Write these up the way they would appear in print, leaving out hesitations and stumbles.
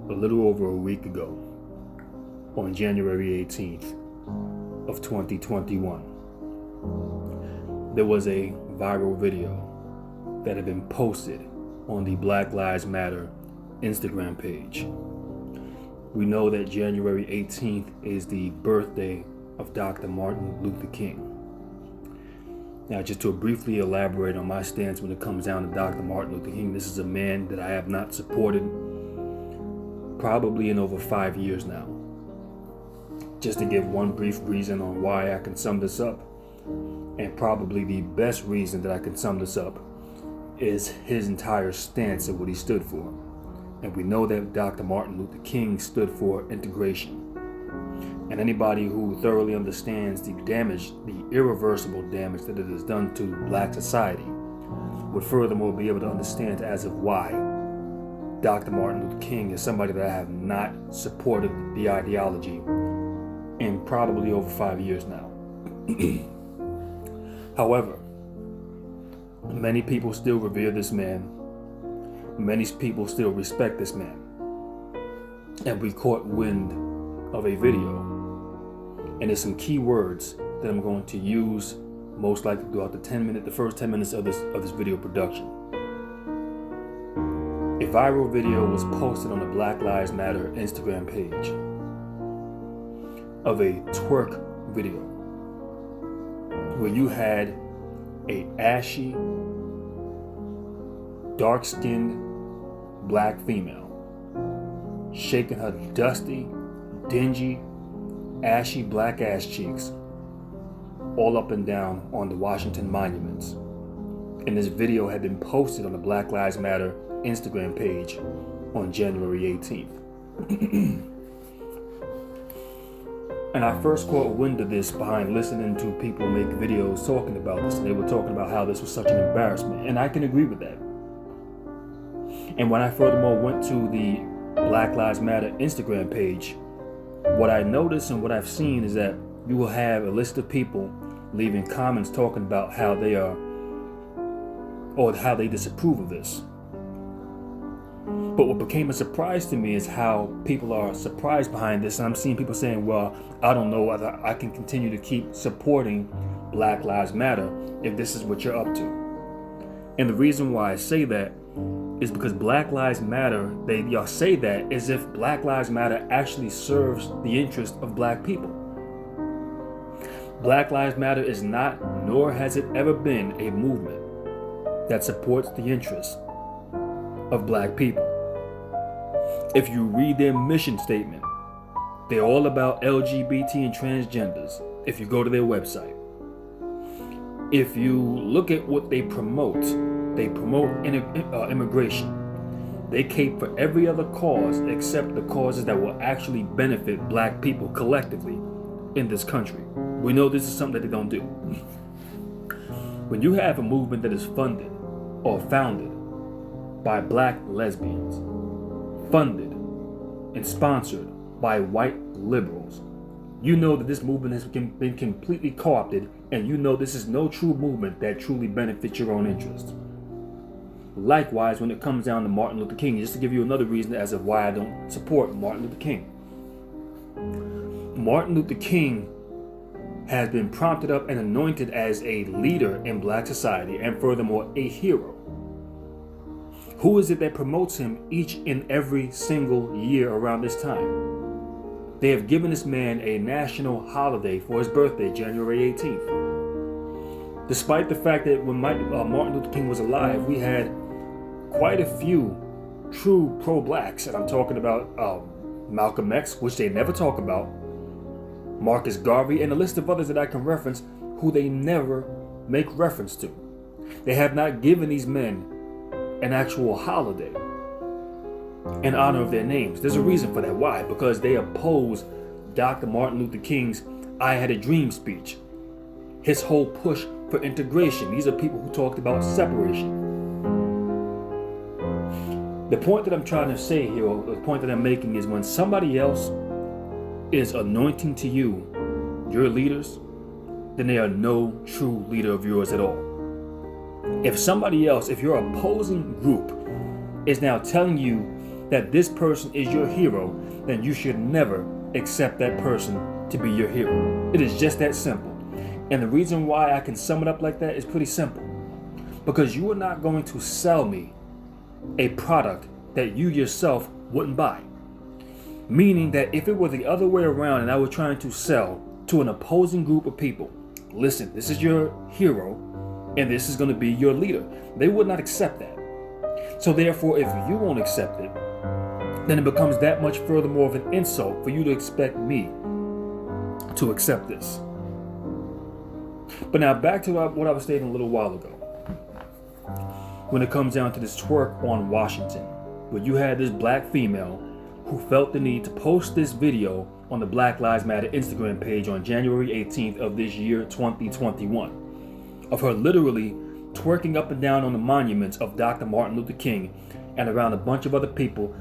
a little over a week ago, on January 18th of 2021, there was a viral video that had been posted on the Black Lives Matter Instagram page. We know that January 18th is the birthday of Dr. Martin Luther King. Now, just to briefly elaborate on my stance when it comes down to Dr. Martin Luther King, this is a man that I have not supported probably in over 5 years now. Just to give one brief reason on why I can sum this up, and probably the best reason that I can sum this up is his entire stance of what he stood for. And we know that Dr. Martin Luther King stood for integration. And anybody who thoroughly understands the damage, the irreversible damage that it has done to Black society, would furthermore be able to understand as of why Dr. Martin Luther King is somebody that I have not supported the ideology in probably over 5 years now. However, many people still revere this man. Many people still respect this man. And we caught wind of a video. And there's some key words that I'm going to use most likely throughout the first 10 minutes of this video production. A viral video was posted on the Black Lives Matter Instagram page of a twerk video where you had a ashy, dark-skinned Black female shaking her dusty, dingy, ashy Black ass cheeks all up and down on the Washington monuments. And this video had been posted on the Black Lives Matter Instagram page on January 18th. And I first caught wind of this behind listening to people make videos talking about this, and they were talking about how this was such an embarrassment, and I can agree with that. And when I furthermore went to the Black Lives Matter Instagram page, what I noticed and what I've seen is that you will have a list of people leaving comments talking about how they are, or how they disapprove of this. But what became a surprise to me is how people are surprised behind this. And I'm seeing people saying, well, I don't know whether I can continue to keep supporting Black Lives Matter if this is what you're up to. And the reason why I say that is because Black Lives Matter, y'all say that as if Black Lives Matter actually serves the interest of Black people. Black Lives Matter is not, nor has it ever been, a movement that supports the interests of Black people. If you read their mission statement, they're all about LGBT and transgenders. If you go to their website, if you look at what they promote immigration. They cape for every other cause except the causes that will actually benefit Black people collectively in this country. We know this is something that they don't do. When you have a movement that is funded or founded by Black lesbians, funded and sponsored by white liberals, you know that this movement has been completely co-opted, and you know this is no true movement that truly benefits your own interests. Likewise, when it comes down to Martin Luther King, just to give you another reason as of why I don't support Martin Luther King. Martin Luther King has been prompted up and anointed as a leader in Black society, and furthermore, a hero. Who is it that promotes him each and every single year around this time? They have given this man a national holiday for his birthday, January 18th. Despite the fact that when Martin Luther King was alive, we had quite a few true pro-Blacks, and I'm talking about Malcolm X, which they never talk about, Marcus Garvey, and a list of others that I can reference who they never make reference to. They have not given these men an actual holiday in honor of their names. There's a reason for that. Why? Because they oppose Dr. Martin Luther King's I Had a Dream speech, his whole push for integration. These are people who talked about separation. The point that I'm trying to say here, or the point that I'm making, is when somebody else is anointing to you your leaders, then they are no true leader of yours at all. If somebody else, if your opposing group is now telling you that this person is your hero, then you should never accept that person to be your hero. It is just that simple. And the reason why I can sum it up like that is pretty simple. Because you are not going to sell me a product that you yourself wouldn't buy. Meaning that if it were the other way around and I were trying to sell to an opposing group of people, listen, this is your hero and this is going to be your leader, they would not accept that. So therefore, if you won't accept it, then it becomes that much further more of an insult for you to expect me to accept this. But now back to what I was stating a little while ago. When it comes down to this twerk on Washington, where you had this black female who felt the need to post this video on the Black Lives Matter Instagram page on January 18th of this year, 2021, of her literally twerking up and down on the monuments of Dr. Martin Luther King and around a bunch of other people,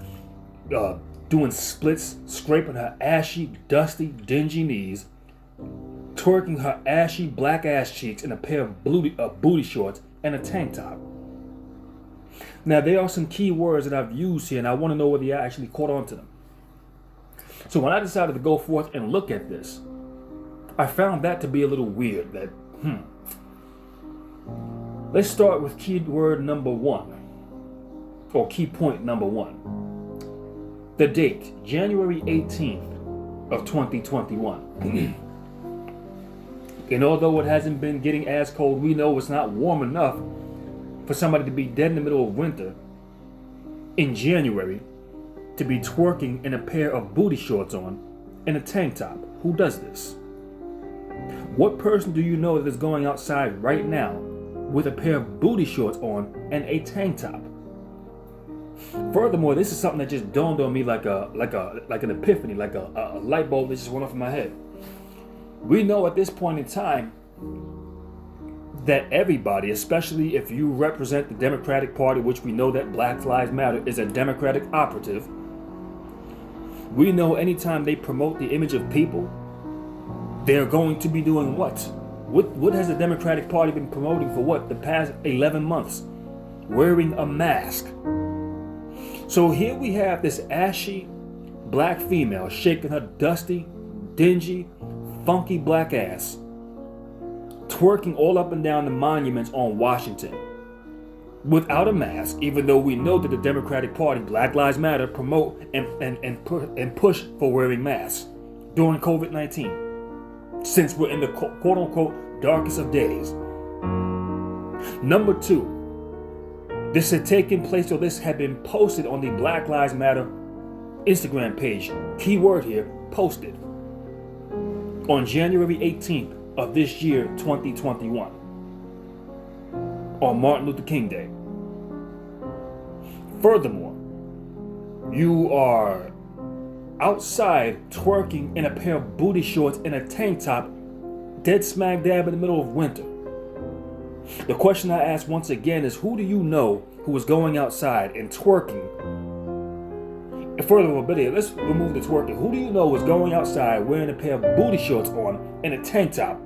doing splits, scraping her ashy, dusty, dingy knees, twerking her ashy black ass cheeks in a pair of booty shorts and a tank top. Now, there are some key words that I've used here, and I want to know whether you actually caught on to them. So when I decided to go forth and look at this, I found that to be a little weird. Let's start with key word number one, or key point number one. The date, January 18th of 2021. And although it hasn't been getting as cold, we know it's not warm enough for somebody to be dead in the middle of winter in January to be twerking in a pair of booty shorts on and a tank top. Who does this? What person do you know that is going outside right now with a pair of booty shorts on and a tank top? Furthermore, this is something that just dawned on me like an epiphany, like a light bulb that just went off in my head. We know at this point in time that everybody, especially if you represent the Democratic Party, which we know that Black Lives Matter is a Democratic operative, we know anytime they promote the image of people, they're going to be doing what? What has the Democratic Party been promoting for what? The past 11 months? Wearing a mask. So here we have this ashy black female shaking her dusty, dingy, funky black ass, twerking all up and down the monuments on Washington without a mask, even though we know that the Democratic Party, Black Lives Matter, promote and push for wearing masks during COVID-19, since we're in the quote-unquote darkest of days. Number two, this had taken place, or this had been posted on the Black Lives Matter Instagram page. Keyword here, posted, on January 18th of this year, 2021, on Martin Luther King Day. Furthermore, you are outside twerking in a pair of booty shorts and a tank top, dead smack dab in the middle of winter. The question I ask once again is, who do you know who is going outside and twerking? And furthermore, let's remove the twerking. Who do you know is going outside wearing a pair of booty shorts on and a tank top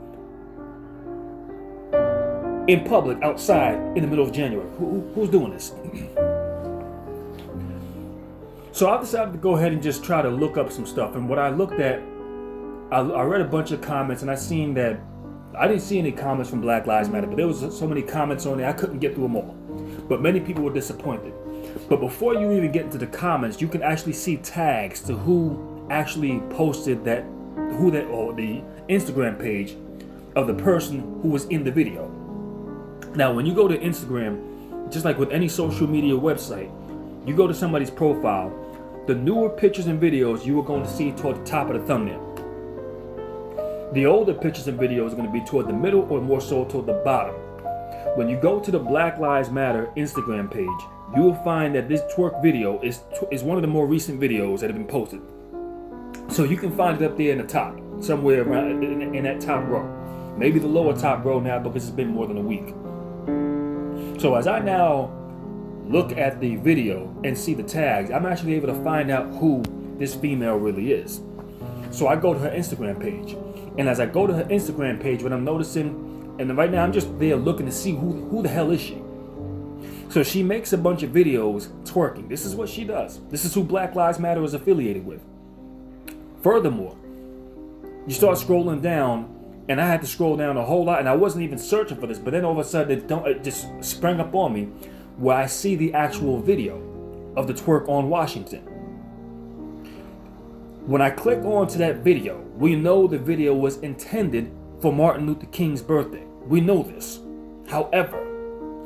in public outside in the middle of January? Who's doing this? So I decided to go ahead and just try to look up some stuff. And what I looked at, I read a bunch of comments, and I seen that I didn't see any comments from Black Lives Matter, but there was so many comments on there I couldn't get through them all. But many people were disappointed. But before you even get into the comments, you can actually see tags to who actually posted that, or the Instagram page of the person who was in the video. Now, when you go to Instagram, just like with any social media website, you go to somebody's profile, the newer pictures and videos you are going to see toward the top of the thumbnail. The older pictures and videos are going to be toward the middle, or more so toward the bottom. When you go to the Black Lives Matter Instagram page, you will find that this twerk video is one of the more recent videos that have been posted. So you can find it up there in the top, somewhere around in that top row. Maybe the lower top row now, because it's been more than a week. So as I now look at the video and see the tags, I'm actually able to find out who this female really is. So I go to her Instagram page. And as I go to her Instagram page, what I'm noticing, and right now I'm just there looking to see who the hell is she. So she makes a bunch of videos twerking. This is what she does. This is who Black Lives Matter is affiliated with. Furthermore, you start scrolling down, and I had to scroll down a whole lot, and I wasn't even searching for this, but then all of a sudden it just sprang up on me where I see the actual video of the twerk on Washington. When I click onto that video, we know the video was intended for Martin Luther King's birthday. We know this. However,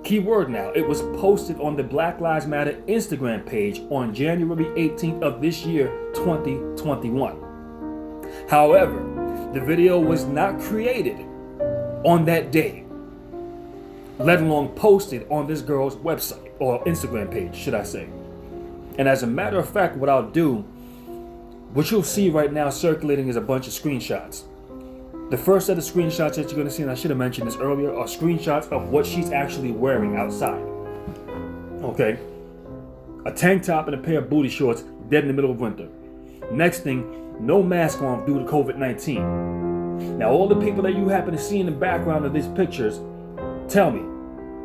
keyword now, it was posted on the Black Lives Matter Instagram page on January 18th of this year, 2021. However, the video was not created on that day, let alone posted on this girl's website or Instagram page, should I say. And as a matter of fact, what I'll do, what you'll see right now circulating is a bunch of screenshots. The first set of screenshots that you're going to see, and I should have mentioned this earlier, are screenshots of what she's actually wearing outside. Okay? A tank top and a pair of booty shorts, dead in the middle of winter. Next thing, no mask on due to COVID-19. Now, all the people that you happen to see in the background of these pictures, tell me,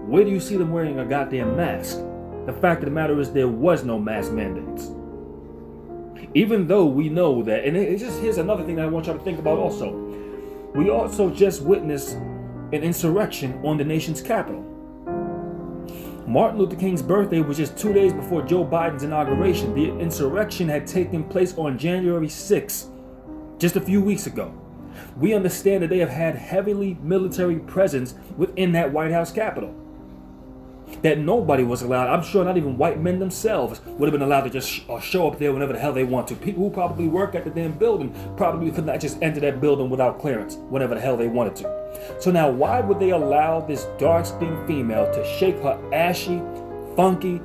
where do you see them wearing a goddamn mask? The fact of the matter is there was no mask mandates. Even though we know that, and here's another thing that I want y'all to think about also. We also just witnessed an insurrection on the nation's capital. Martin Luther King's birthday was just 2 days before Joe Biden's inauguration. The insurrection had taken place on January 6th, just a few weeks ago. We understand that they have had heavily military presence within that White House Capitol. That nobody was allowed, I'm sure not even white men themselves, would have been allowed to just show up there whenever the hell they want to. People who probably work at the damn building probably could not just enter that building without clearance whenever the hell they wanted to. So now why would they allow this dark-skinned female to shake her ashy, funky,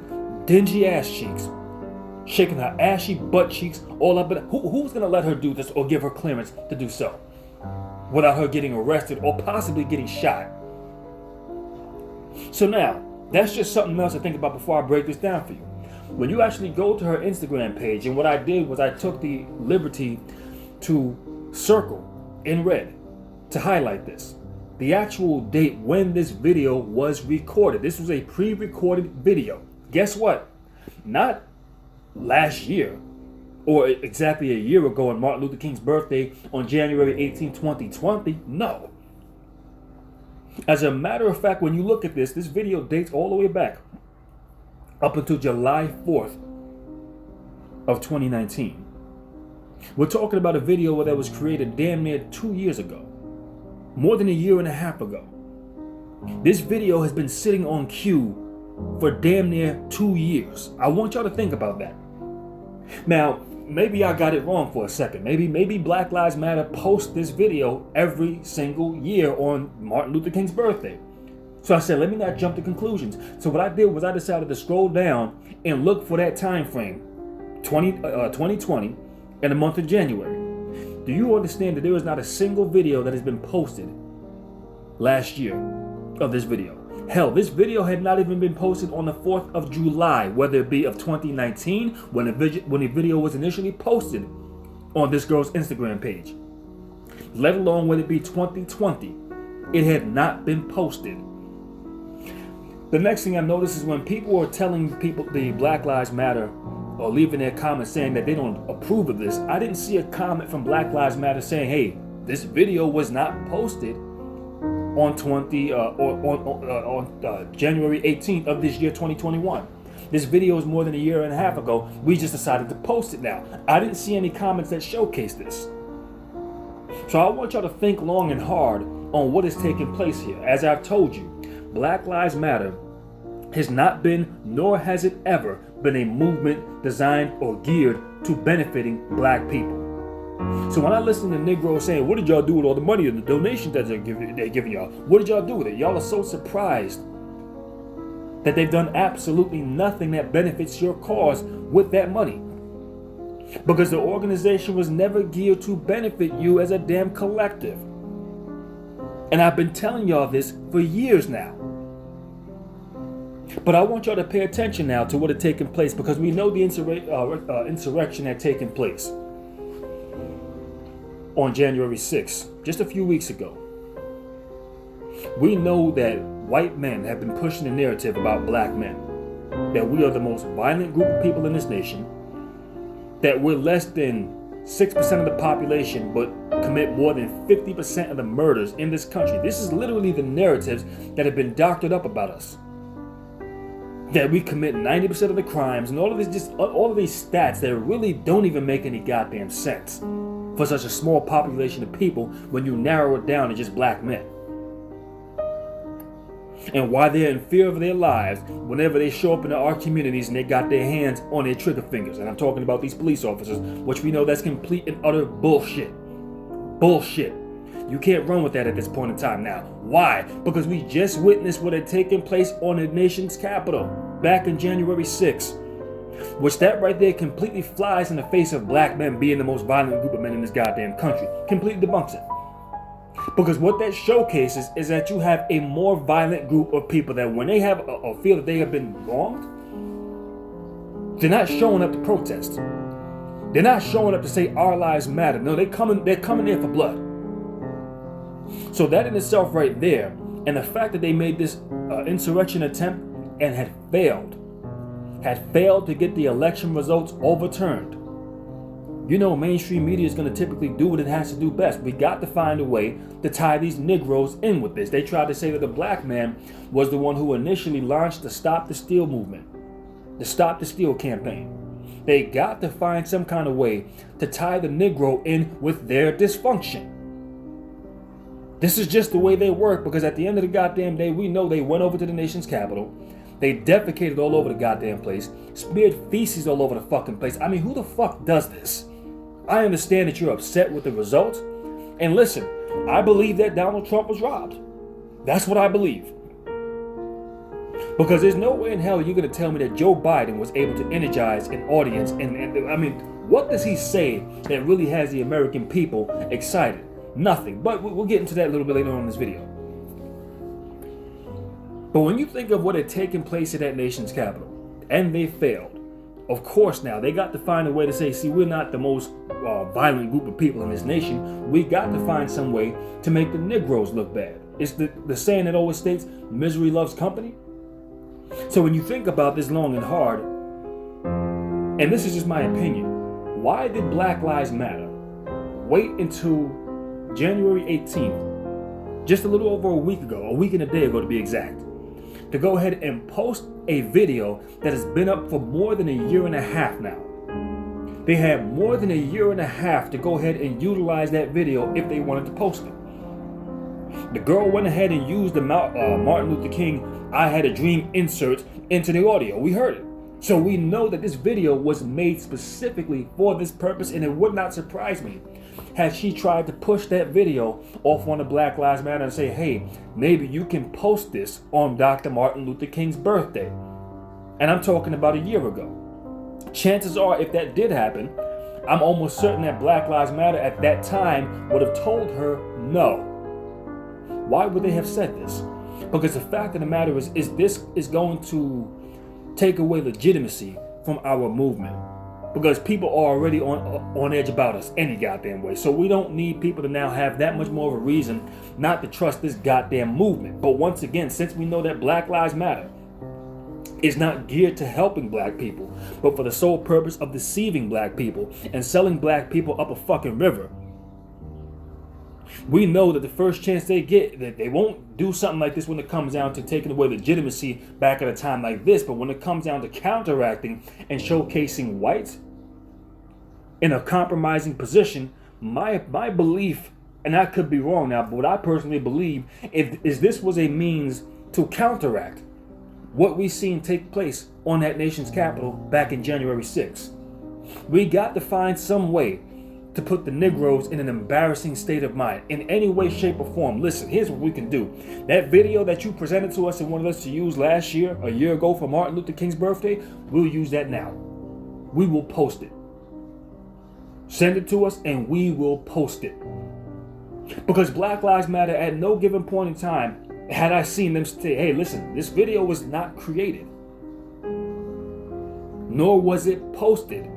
dingy ass cheeks, shaking her ashy butt cheeks all up? Who's going to let her do this or give her clearance to do so without her getting arrested or possibly getting shot? So now, that's just something else to think about before I break this down for you. When you actually go to her Instagram page, and what I did was I took the liberty to circle in red to highlight this, the actual date when this video was recorded. This was a pre-recorded video. Guess what? Not last year or exactly a year ago on Martin Luther King's birthday on January 18, 2020. No. As a matter of fact, when you look at this video dates all the way back up until July 4th of 2019. We're talking about a video that was created damn near 2 years ago, more than a year and a half ago. This video has been sitting on queue for damn near 2 years. I want y'all to think about that. Now, maybe I got it wrong for a second. Maybe Black Lives Matter posts this video every single year on Martin Luther King's birthday. So I said, let me not jump to conclusions. So what I did was I decided to scroll down and look for that time frame, 2020 and the month of January. Do you understand that there is not a single video that has been posted last year of this video? Hell, this video had not even been posted on the 4th of July, whether it be of 2019, when the video was initially posted on this girl's Instagram page, let alone whether it be 2020. It had not been posted. The next thing I noticed is when people were telling people the Black Lives Matter or leaving their comments saying that they don't approve of this, I didn't see a comment from Black Lives Matter saying, hey, this video was not posted on January 18th of this year, 2021. This video is more than a year and a half ago. We just decided to post it now. I didn't see any comments that showcase this. So I want y'all to think long and hard on what is taking place here. As I've told you, Black Lives Matter has not been, nor has it ever been, a movement designed or geared to benefiting black people. So when I listen to Negroes saying, what did y'all do with all the money and the donations that they're giving y'all? What did y'all do with it? Y'all are so surprised that they've done absolutely nothing that benefits your cause with that money. Because the organization was never geared to benefit you as a damn collective. And I've been telling y'all this for years now. But I want y'all to pay attention now to what had taken place, because we know the insurrection had taken place on January 6th, just a few weeks ago. We know that white men have been pushing the narrative about black men. that we are the most violent group of people in this nation, that we're less than 6% of the population but commit more than 50% of the murders in this country. This is literally the narratives that have been doctored up about us. That we commit 90% of the crimes and all of these stats that really don't even make any goddamn sense for such a small population of people when you narrow it down to just black men. And why they're in fear of their lives whenever they show up into our communities and they got their hands on their trigger fingers. And I'm talking about these police officers, which we know that's complete and utter bullshit. Bullshit. You can't run with that at this point in time now. Why? Because we just witnessed what had taken place on the nation's capital back in January 6th. Which that right there completely flies in the face of black men being the most violent group of men in this goddamn country. Completely debunks it. Because what that showcases is that you have a more violent group of people that when they have or feel that they have been wronged, they're not showing up to protest. They're not showing up to say our lives matter. No, they're coming there for blood. So that in itself right there, and the fact that they made this insurrection attempt and had failed to get the election results overturned. You know, mainstream media is going to typically do what it has to do best. We got to find a way to tie these Negroes in with this. They tried to say that the black man was the one who initially launched the Stop the Steal movement, the Stop the Steal campaign. They got to find some kind of way to tie the Negro in with their dysfunction. This is just the way they work, because at the end of the goddamn day, we know they went over to the nation's capital. They defecated all over the goddamn place, smeared feces all over the fucking place. I mean, who the fuck does this? I understand that you're upset with the results. And listen, I believe that Donald Trump was robbed. That's what I believe. Because there's no way in hell you're going to tell me that Joe Biden was able to energize an audience. And I mean, what does he say that really has the American people excited? Nothing. But we'll get into that a little bit later on in this video. But when you think of what had taken place at that nation's capital, and they failed, of course now they got to find a way to say, see, we're not the most violent group of people in this nation. We got to find some way to make the Negroes look bad. It's the saying that always states, misery loves company. So when you think about this long and hard, and this is just my opinion, why did Black Lives Matter wait until January 18th, just a little over a week and a day ago to be exact, to go ahead and post a video that has been up for more than a year and a half now? They had more than a year and a half to go ahead and utilize that video if they wanted to post it. The girl went ahead and used the Martin Luther King I Had a Dream insert into the audio. We heard it. So we know that this video was made specifically for this purpose, and it would not surprise me had she tried to push that video off on the Black Lives Matter and say, hey, maybe you can post this on Dr. Martin Luther King's birthday. And I'm talking about a year ago. Chances are, if that did happen, I'm almost certain that Black Lives Matter at that time would have told her no. Why would they have said this? Because the fact of the matter is this is going to take away legitimacy from our movement. Because people are already on edge about us any goddamn way. So we don't need people to now have that much more of a reason not to trust this goddamn movement. But once again, since we know that Black Lives Matter is not geared to helping black people, but for the sole purpose of deceiving black people and selling black people up a fucking river, we know that the first chance they get, that they won't do something like this when it comes down to taking away legitimacy back at a time like this. But when it comes down to counteracting and showcasing whites in a compromising position, my belief, and I could be wrong now, but what I personally believe is this was a means to counteract what we seen take place on that nation's capital back in January 6th. We got to find some way to put the Negroes in an embarrassing state of mind in any way, shape, or form. Listen, here's what we can do. That video that you presented to us and wanted us to use a year ago for Martin Luther King's birthday, we'll use that now. We will post it. Send it to us and we will post it. Because Black Lives Matter, at no given point in time had I seen them say, hey, listen, this video was not created, nor was it posted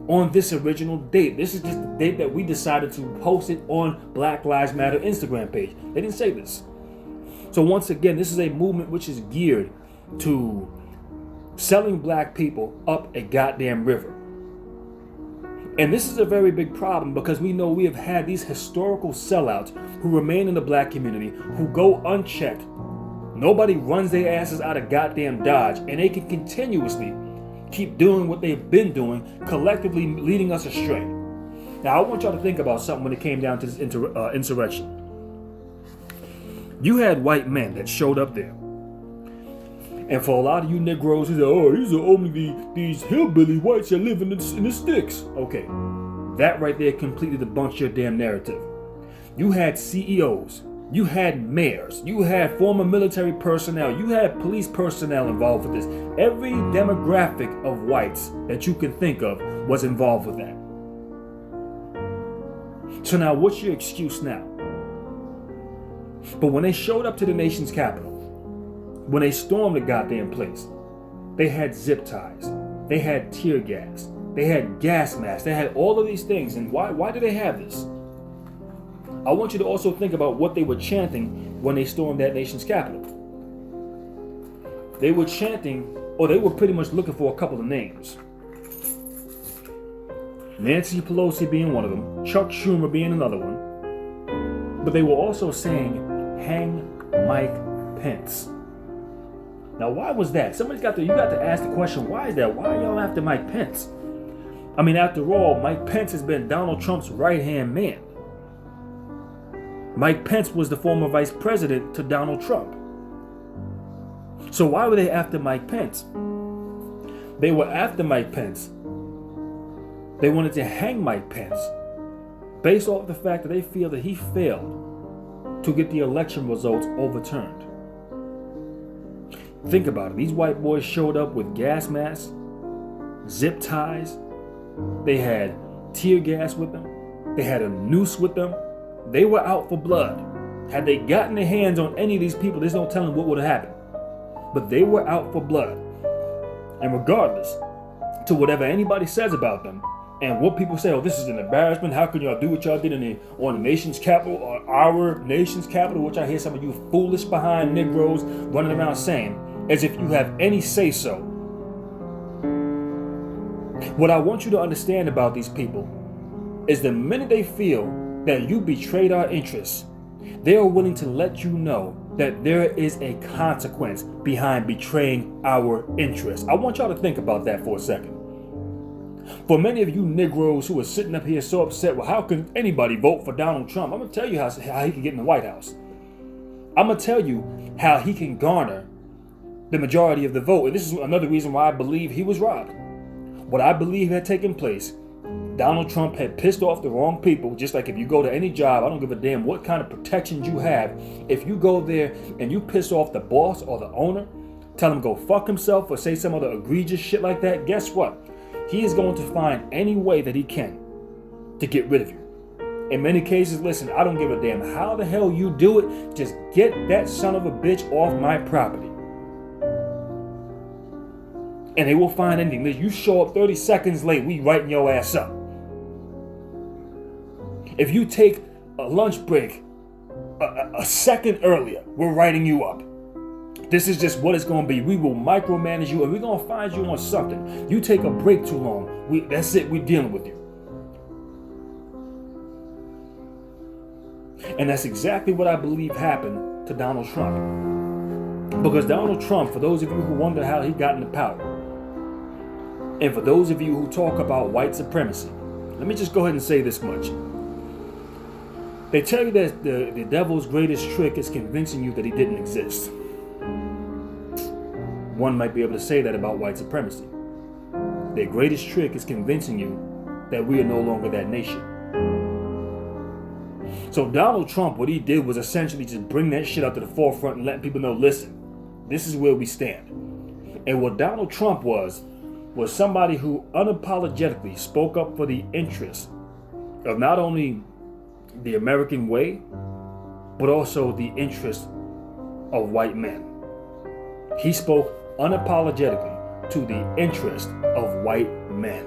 on this original date. This is just the date that we decided to post it on Black Lives Matter Instagram page. They didn't say this. So once again, this is a movement which is geared to selling black people up a goddamn river. And this is a very big problem because we know we have had these historical sellouts who remain in the black community, who go unchecked. Nobody runs their asses out of goddamn Dodge, and they can continuously keep doing what they've been doing, collectively leading us astray. Now, I want y'all to think about something when it came down to this insurrection. You had white men that showed up there. And for a lot of you Negroes who say, oh, these are only these hillbilly whites that live in the sticks. Okay, that right there completely debunks your damn narrative. You had CEOs, you had mayors, you had former military personnel, you had police personnel involved with this. Every demographic of whites that you can think of was involved with that. So now what's your excuse now? But when they showed up to the nation's capital, when they stormed the goddamn place, they had zip ties, they had tear gas, they had gas masks, they had all of these things. And why do they have this? I want you to also think about what they were chanting when they stormed that nation's capital. They were chanting, or they were pretty much looking for a couple of names. Nancy Pelosi being one of them, Chuck Schumer being another one. But they were also saying, hang Mike Pence. Now, why was that? You got to ask the question, why is that? Why are y'all after Mike Pence? I mean, after all, Mike Pence has been Donald Trump's right-hand man. Mike Pence was the former vice president to Donald Trump. So why were they after Mike Pence? They were after Mike Pence. They wanted to hang Mike Pence based off the fact that they feel that he failed to get the election results overturned. Think about it. These white boys showed up with gas masks, zip ties. They had tear gas with them. They had a noose with them. They were out for blood. Had they gotten their hands on any of these people, there's no telling what would have happened. But they were out for blood. And regardless to whatever anybody says about them, and what people say, oh, this is an embarrassment. How can y'all do what y'all did on the nation's capital, or our nation's capital, which I hear some of you foolish behind Negroes running around saying, as if you have any say-so. What I want you to understand about these people is the minute they feel that you betrayed our interests, they are willing to let you know that there is a consequence behind betraying our interests. I want y'all to think about that for a second. For many of you Negroes who are sitting up here so upset, well, how can anybody vote for Donald Trump? I'm going to tell you how he can get in the White House. I'm going to tell you how he can garner the majority of the vote. And this is another reason why I believe he was robbed. What I believe had taken place, Donald Trump had pissed off the wrong people. Just like if you go to any job, I don't give a damn what kind of protections you have. If you go there and you piss off the boss or the owner, tell him go fuck himself or say some other egregious shit like that, guess what? He is going to find any way that he can to get rid of you. In many cases, listen, I don't give a damn how the hell you do it. Just get that son of a bitch off my property. And they will find anything. You show up 30 seconds late, we writing your ass up. If you take a lunch break a second earlier, we're writing you up. This is just what it's going to be. We will micromanage you and we're going to find you on something. You take a break too long, that's it, we're dealing with you. And that's exactly what I believe happened to Donald Trump. Because Donald Trump, for those of you who wonder how he got into power, and for those of you who talk about white supremacy, let me just go ahead and say this much. They tell you that the devil's greatest trick is convincing you that he didn't exist. One might be able to say that about white supremacy. Their greatest trick is convincing you that we are no longer that nation. So Donald Trump, what he did was essentially just bring that shit up to the forefront and let people know, listen, this is where we stand. And what Donald Trump was somebody who unapologetically spoke up for the interests of not only the American way, but also the interests of white men. He spoke unapologetically to the interest of white men.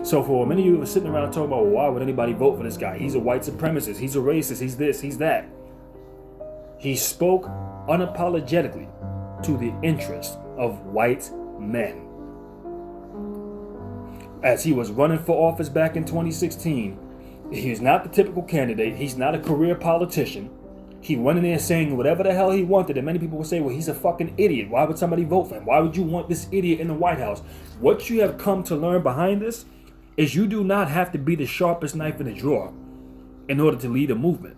So for many of you who are sitting around talking about, well, why would anybody vote for this guy? He's a white supremacist, he's a racist, he's this, he's that. He spoke unapologetically to the interest of white men. As he was running for office back in 2016, he's not the typical candidate. He's not a career politician. He went in there saying whatever the hell he wanted, and many people would say, well, he's a fucking idiot. Why would somebody vote for him? Why would you want this idiot in the White House? What you have come to learn behind this is you do not have to be the sharpest knife in the drawer in order to lead a movement.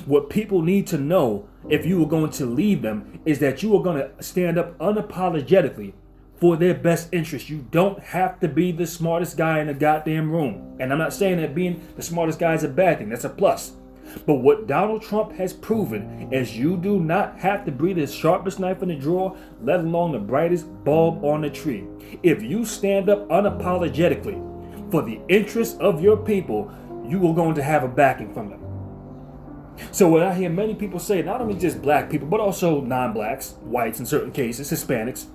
What people need to know, if you are going to lead them, is that you are going to stand up unapologetically for their best interest. You don't have to be the smartest guy in the goddamn room. And I'm not saying that being the smartest guy is a bad thing. That's a plus. But what Donald Trump has proven is you do not have to be the sharpest knife in the drawer, let alone the brightest bulb on the tree. If you stand up unapologetically for the interests of your people, you are going to have a backing from them. So what I hear many people say, not only just black people, but also non-blacks, whites in certain cases, Hispanics,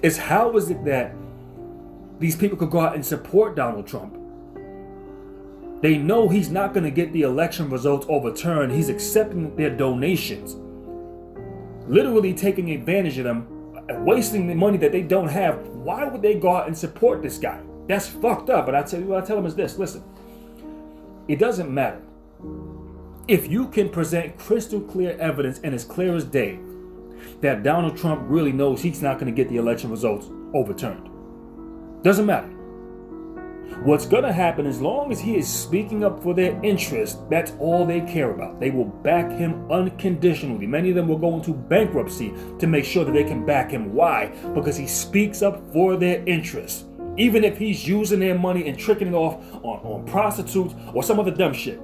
is how is it that these people could go out and support Donald Trump? They know he's not going to get the election results overturned. He's accepting their donations, literally taking advantage of them, wasting the money that they don't have. Why would they go out and support this guy? That's fucked up. But I tell you what I tell them is this: listen, it doesn't matter if you can present crystal clear evidence and as clear as day that Donald Trump really knows he's not going to get the election results overturned. Doesn't matter. What's going to happen, as long as he is speaking up for their interests, that's all they care about. They will back him unconditionally. Many of them will go into bankruptcy to make sure that they can back him. Why? Because he speaks up for their interests. Even if he's using their money and tricking it off on prostitutes or some other dumb shit.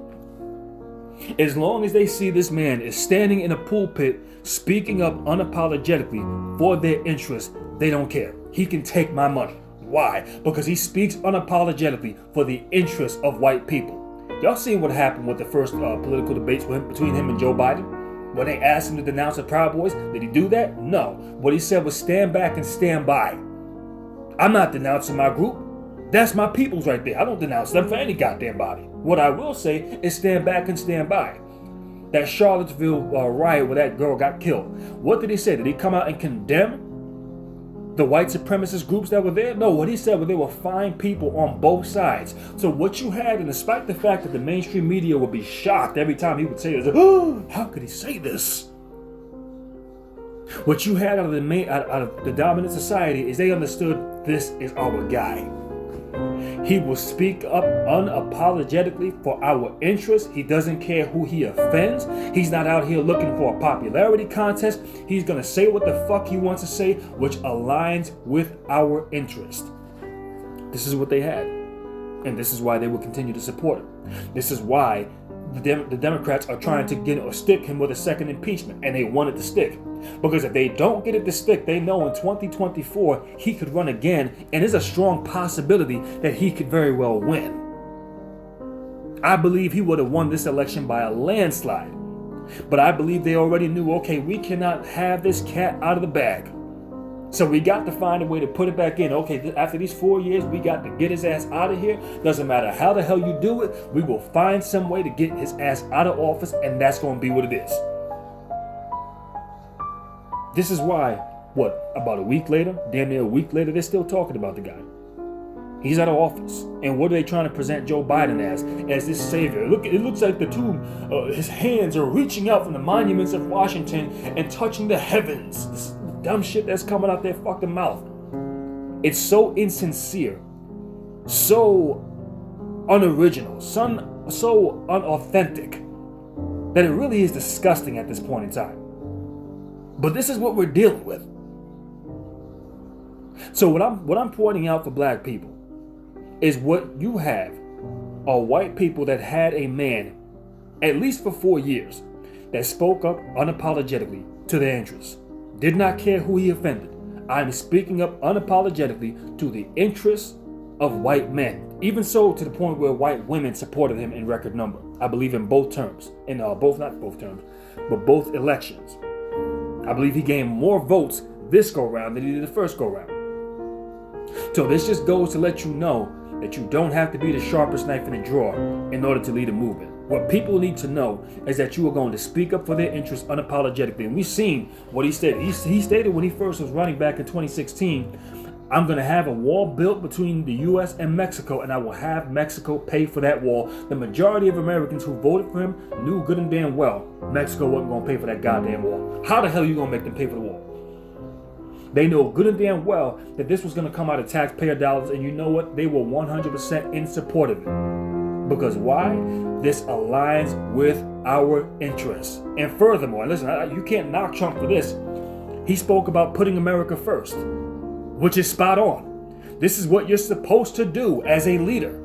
As long as they see this man is standing in a pulpit speaking up unapologetically for their interests, they don't care. He can take my money. Why? Because he speaks unapologetically for the interests of white people. Y'all seen what happened with the first political debates between him and Joe Biden? When they asked him to denounce the Proud Boys, did he do that? No. What he said was stand back and stand by. I'm not denouncing my group. That's my peoples right there. I don't denounce them for any goddamn body. What I will say is stand back and stand by. That Charlottesville riot where that girl got killed. What did he say? Did he come out and condemn the white supremacist groups that were there? No, what he said was they were fine people on both sides. So what you had, and despite the fact that the mainstream media would be shocked every time he would say this, oh, how could he say this? What you had out of the dominant society is they understood this is our guy. He will speak up unapologetically for our interests. He doesn't care who he offends. He's not out here looking for a popularity contest. He's going to say what the fuck he wants to say, which aligns with our interest. This is what they had. And this is why they will continue to support him. This is why the Democrats are trying to get or stick him with a second impeachment. And they want it to stick. Because if they don't get it to stick, they know in 2024 he could run again, and there's a strong possibility that he could very well win. I believe he would have won this election by a landslide. But I believe they already knew, okay, we cannot have this cat out of the bag. So we got to find a way to put it back in. Okay, after these 4 years, we got to get his ass out of here. Doesn't matter how the hell you do it, we will find some way to get his ass out of office, and that's going to be what it is. This is why, about a week later, damn near a week later, they're still talking about the guy. He's out of office. And what are they trying to present Joe Biden as this savior? It looks like the two, his hands are reaching out from the monuments of Washington and touching the heavens. This dumb shit that's coming out their fucking mouth. It's so insincere, so unoriginal, so unauthentic, that it really is disgusting at this point in time. But this is what we're dealing with. So what I'm pointing out for black people is what you have are white people that had a man, at least for 4 years, that spoke up unapologetically to their interests. Did not care who he offended. I'm speaking up unapologetically to the interests of white men. Even so, to the point where white women supported him in record number. I believe in both terms. Not both terms, but both elections. I believe he gained more votes this go-round than he did the first go-round. So this just goes to let you know that you don't have to be the sharpest knife in the drawer in order to lead a movement. What people need to know is that you are going to speak up for their interests unapologetically. And we've seen what he stated. He stated when he first was running back in 2016, I'm going to have a wall built between the U.S. and Mexico, and I will have Mexico pay for that wall. The majority of Americans who voted for him knew good and damn well Mexico wasn't going to pay for that goddamn wall. How the hell are you going to make them pay for the wall? They know good and damn well that this was going to come out of taxpayer dollars, and you know what? They were 100% in support of it. Because why? This aligns with our interests. And furthermore, listen, you can't knock Trump for this. He spoke about putting America first, which is spot on. This is what you're supposed to do as a leader.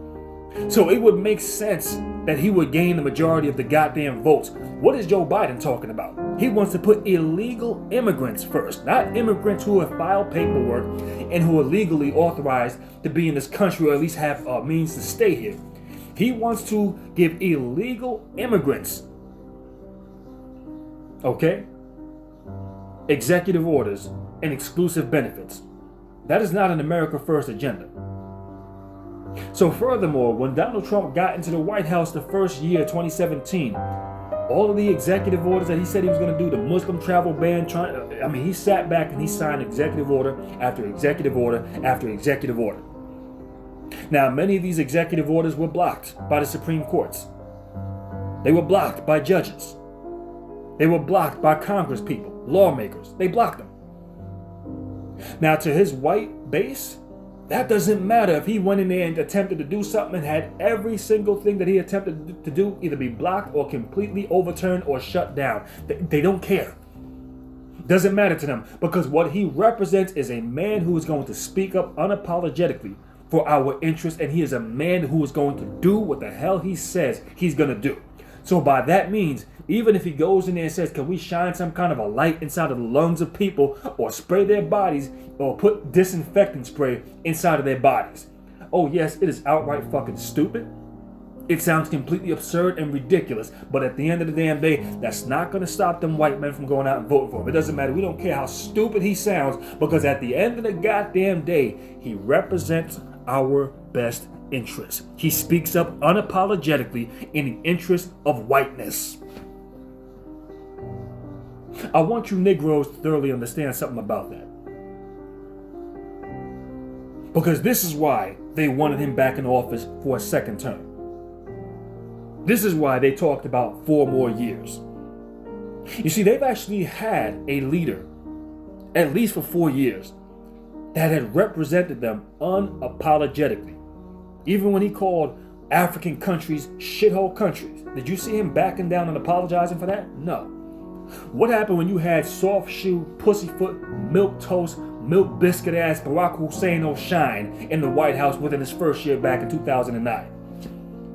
So it would make sense that he would gain the majority of the goddamn votes. What is Joe Biden talking about? He wants to put illegal immigrants first, not immigrants who have filed paperwork and who are legally authorized to be in this country or at least have means to stay here. He wants to give illegal immigrants, okay, executive orders and exclusive benefits. That is not an America First agenda. So furthermore, when Donald Trump got into the White House the first year, 2017, all of the executive orders that he said he was going to do, the Muslim travel ban, he sat back and he signed executive order after executive order after executive order. Now, many of these executive orders were blocked by the Supreme Courts. They were blocked by judges. They were blocked by Congress people, lawmakers. They blocked them. Now, to his white base, that doesn't matter if he went in there and attempted to do something and had every single thing that he attempted to do either be blocked or completely overturned or shut down. They don't care. Doesn't matter to them, because what he represents is a man who is going to speak up unapologetically for our interests, and he is a man who is going to do what the hell he says he's going to do. So by that means, even if he goes in there and says, can we shine some kind of a light inside of the lungs of people or spray their bodies or put disinfectant spray inside of their bodies? Oh yes, it is outright fucking stupid. It sounds completely absurd and ridiculous, but at the end of the damn day, that's not going to stop them white men from going out and voting for him. It doesn't matter. We don't care how stupid he sounds, because at the end of the goddamn day, he represents our best interests. He speaks up unapologetically in the interest of whiteness. I want you Negroes to thoroughly understand something about that. Because this is why they wanted him back in office for a second term. This is why they talked about 4 more years. You see, they've actually had a leader, at least for 4 years, that had represented them unapologetically. Even when he called African countries shithole countries. Did you see him backing down and apologizing for that? No. What happened when you had soft shoe, pussyfoot, milk toast, milk biscuit ass Barack Hussein O'Shine in the White House within his first year back in 2009?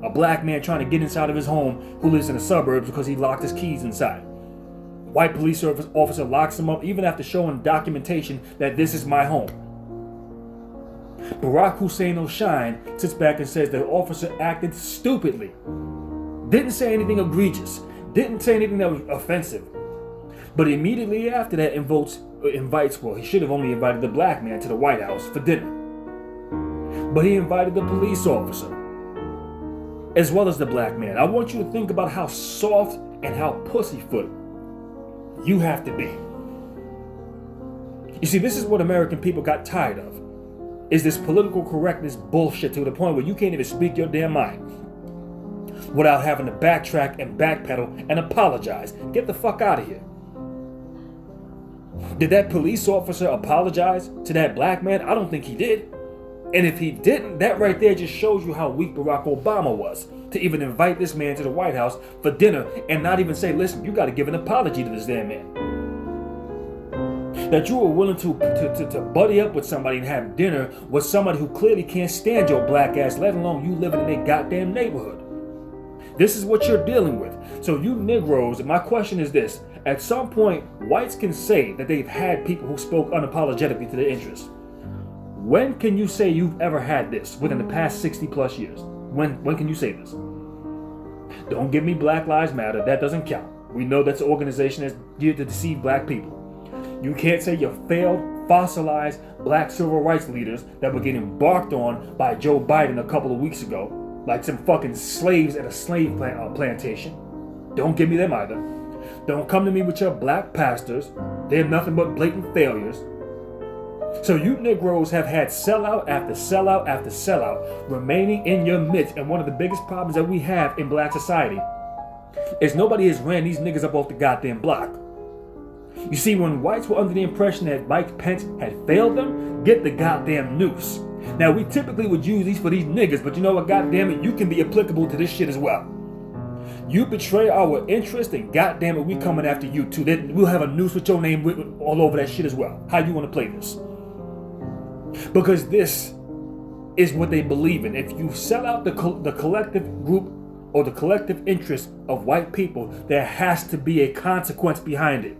A black man trying to get inside of his home who lives in the suburbs because he locked his keys inside. White police officer locks him up even after showing documentation that this is my home. Barack Hussein O'Shine sits back and says the officer acted stupidly. Didn't say anything egregious. Didn't say anything that was offensive. But immediately after that he should have only invited the black man to the White House for dinner. But he invited the police officer, as well as the black man. I want you to think about how soft and how pussyfoot you have to be. You see, this is what American people got tired of, is this political correctness bullshit to the point where you can't even speak your damn mind without having to backtrack and backpedal and apologize. Get the fuck out of here. Did that police officer apologize to that black man? I don't think he did. And if he didn't, that right there just shows you how weak Barack Obama was to even invite this man to the White House for dinner and not even say, listen, you got to give an apology to this damn man. That you were willing to buddy up with somebody and have dinner with somebody who clearly can't stand your black ass, let alone you living in their goddamn neighborhood. This is what you're dealing with. So you Negroes, my question is this. At some point, whites can say that they've had people who spoke unapologetically to their interests. When can you say you've ever had this within the past 60 plus years? When can you say this? Don't give me Black Lives Matter. That doesn't count. We know that's an organization that's geared to deceive black people. You can't say you failed, fossilized black civil rights leaders that were getting barked on by Joe Biden a couple of weeks ago. like some fucking slaves at a slave plantation. Don't give me them either. Don't come to me with your black pastors. They're nothing but blatant failures. So you Negroes have had sellout after sellout after sellout remaining in your midst. And one of the biggest problems that we have in black society is nobody has ran these niggas up off the goddamn block. You see, when whites were under the impression that Mike Pence had failed them, get the goddamn noose. Now, we typically would use these for these niggas, but you know what, goddamn it, you can be applicable to this shit as well. You betray our interest, and goddamn it, we coming after you too. Then we'll have a noose with your name all over that shit as well. How you want to play this? Because this is what they believe in. If you sell out the collective group or the collective interest of white people, there has to be a consequence behind it.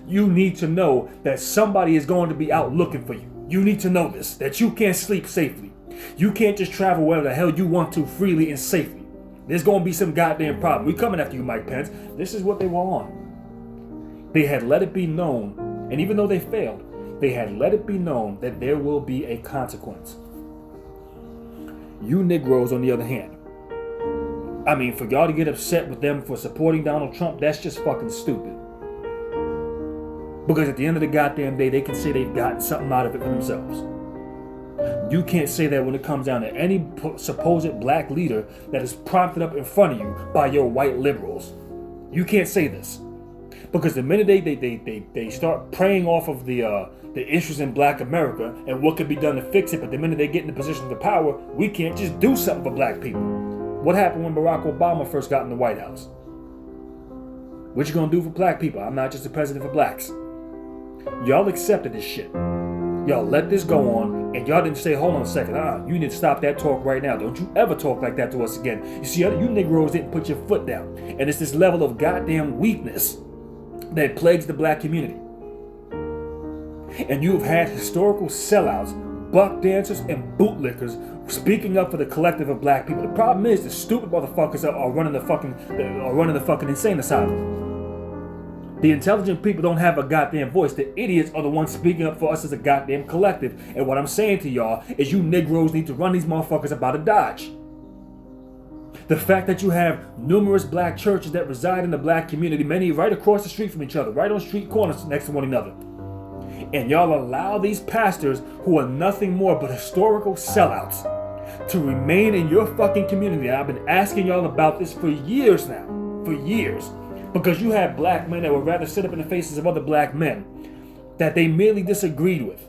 You need to know that somebody is going to be out looking for you. You need to know this, that you can't sleep safely. You can't just travel wherever the hell you want to freely and safely. There's going to be some goddamn problem. We coming after you, Mike Pence. This is what they were on. They had let it be known, and even though they failed, they had let it be known that there will be a consequence. You Negroes, on the other hand, I mean, for y'all to get upset with them for supporting Donald Trump, that's just fucking stupid. Because at the end of the goddamn day, they can say they've gotten something out of it for themselves. You can't say that when it comes down to any supposed black leader that is prompted up in front of you by your white liberals. You can't say this. Because the minute they start preying off of the issues in black America and what could be done to fix it, but the minute they get in the position of power, we can't just do something for black people. What happened when Barack Obama first got in the White House? What you gonna do for black people? I'm not just the president for blacks. Y'all accepted this shit. Y'all let this go on, and y'all didn't say, hold on a second, you need to stop that talk right now. Don't you ever talk like that to us again. You see, you Negroes didn't put your foot down. And it's this level of goddamn weakness that plagues the black community. And you have had historical sellouts, buck dancers, and bootlickers speaking up for the collective of black people. The problem is the stupid motherfuckers are running the fucking insane asylum. The intelligent people don't have a goddamn voice. The idiots are the ones speaking up for us as a goddamn collective. And what I'm saying to y'all is you Negroes need to run these motherfuckers about a dodge. The fact that you have numerous black churches that reside in the black community, many right across the street from each other, right on street corners next to one another. And y'all allow these pastors who are nothing more but historical sellouts to remain in your fucking community. I've been asking y'all about this for years now. For years. Because you have black men that would rather sit up in the faces of other black men that they merely disagreed with.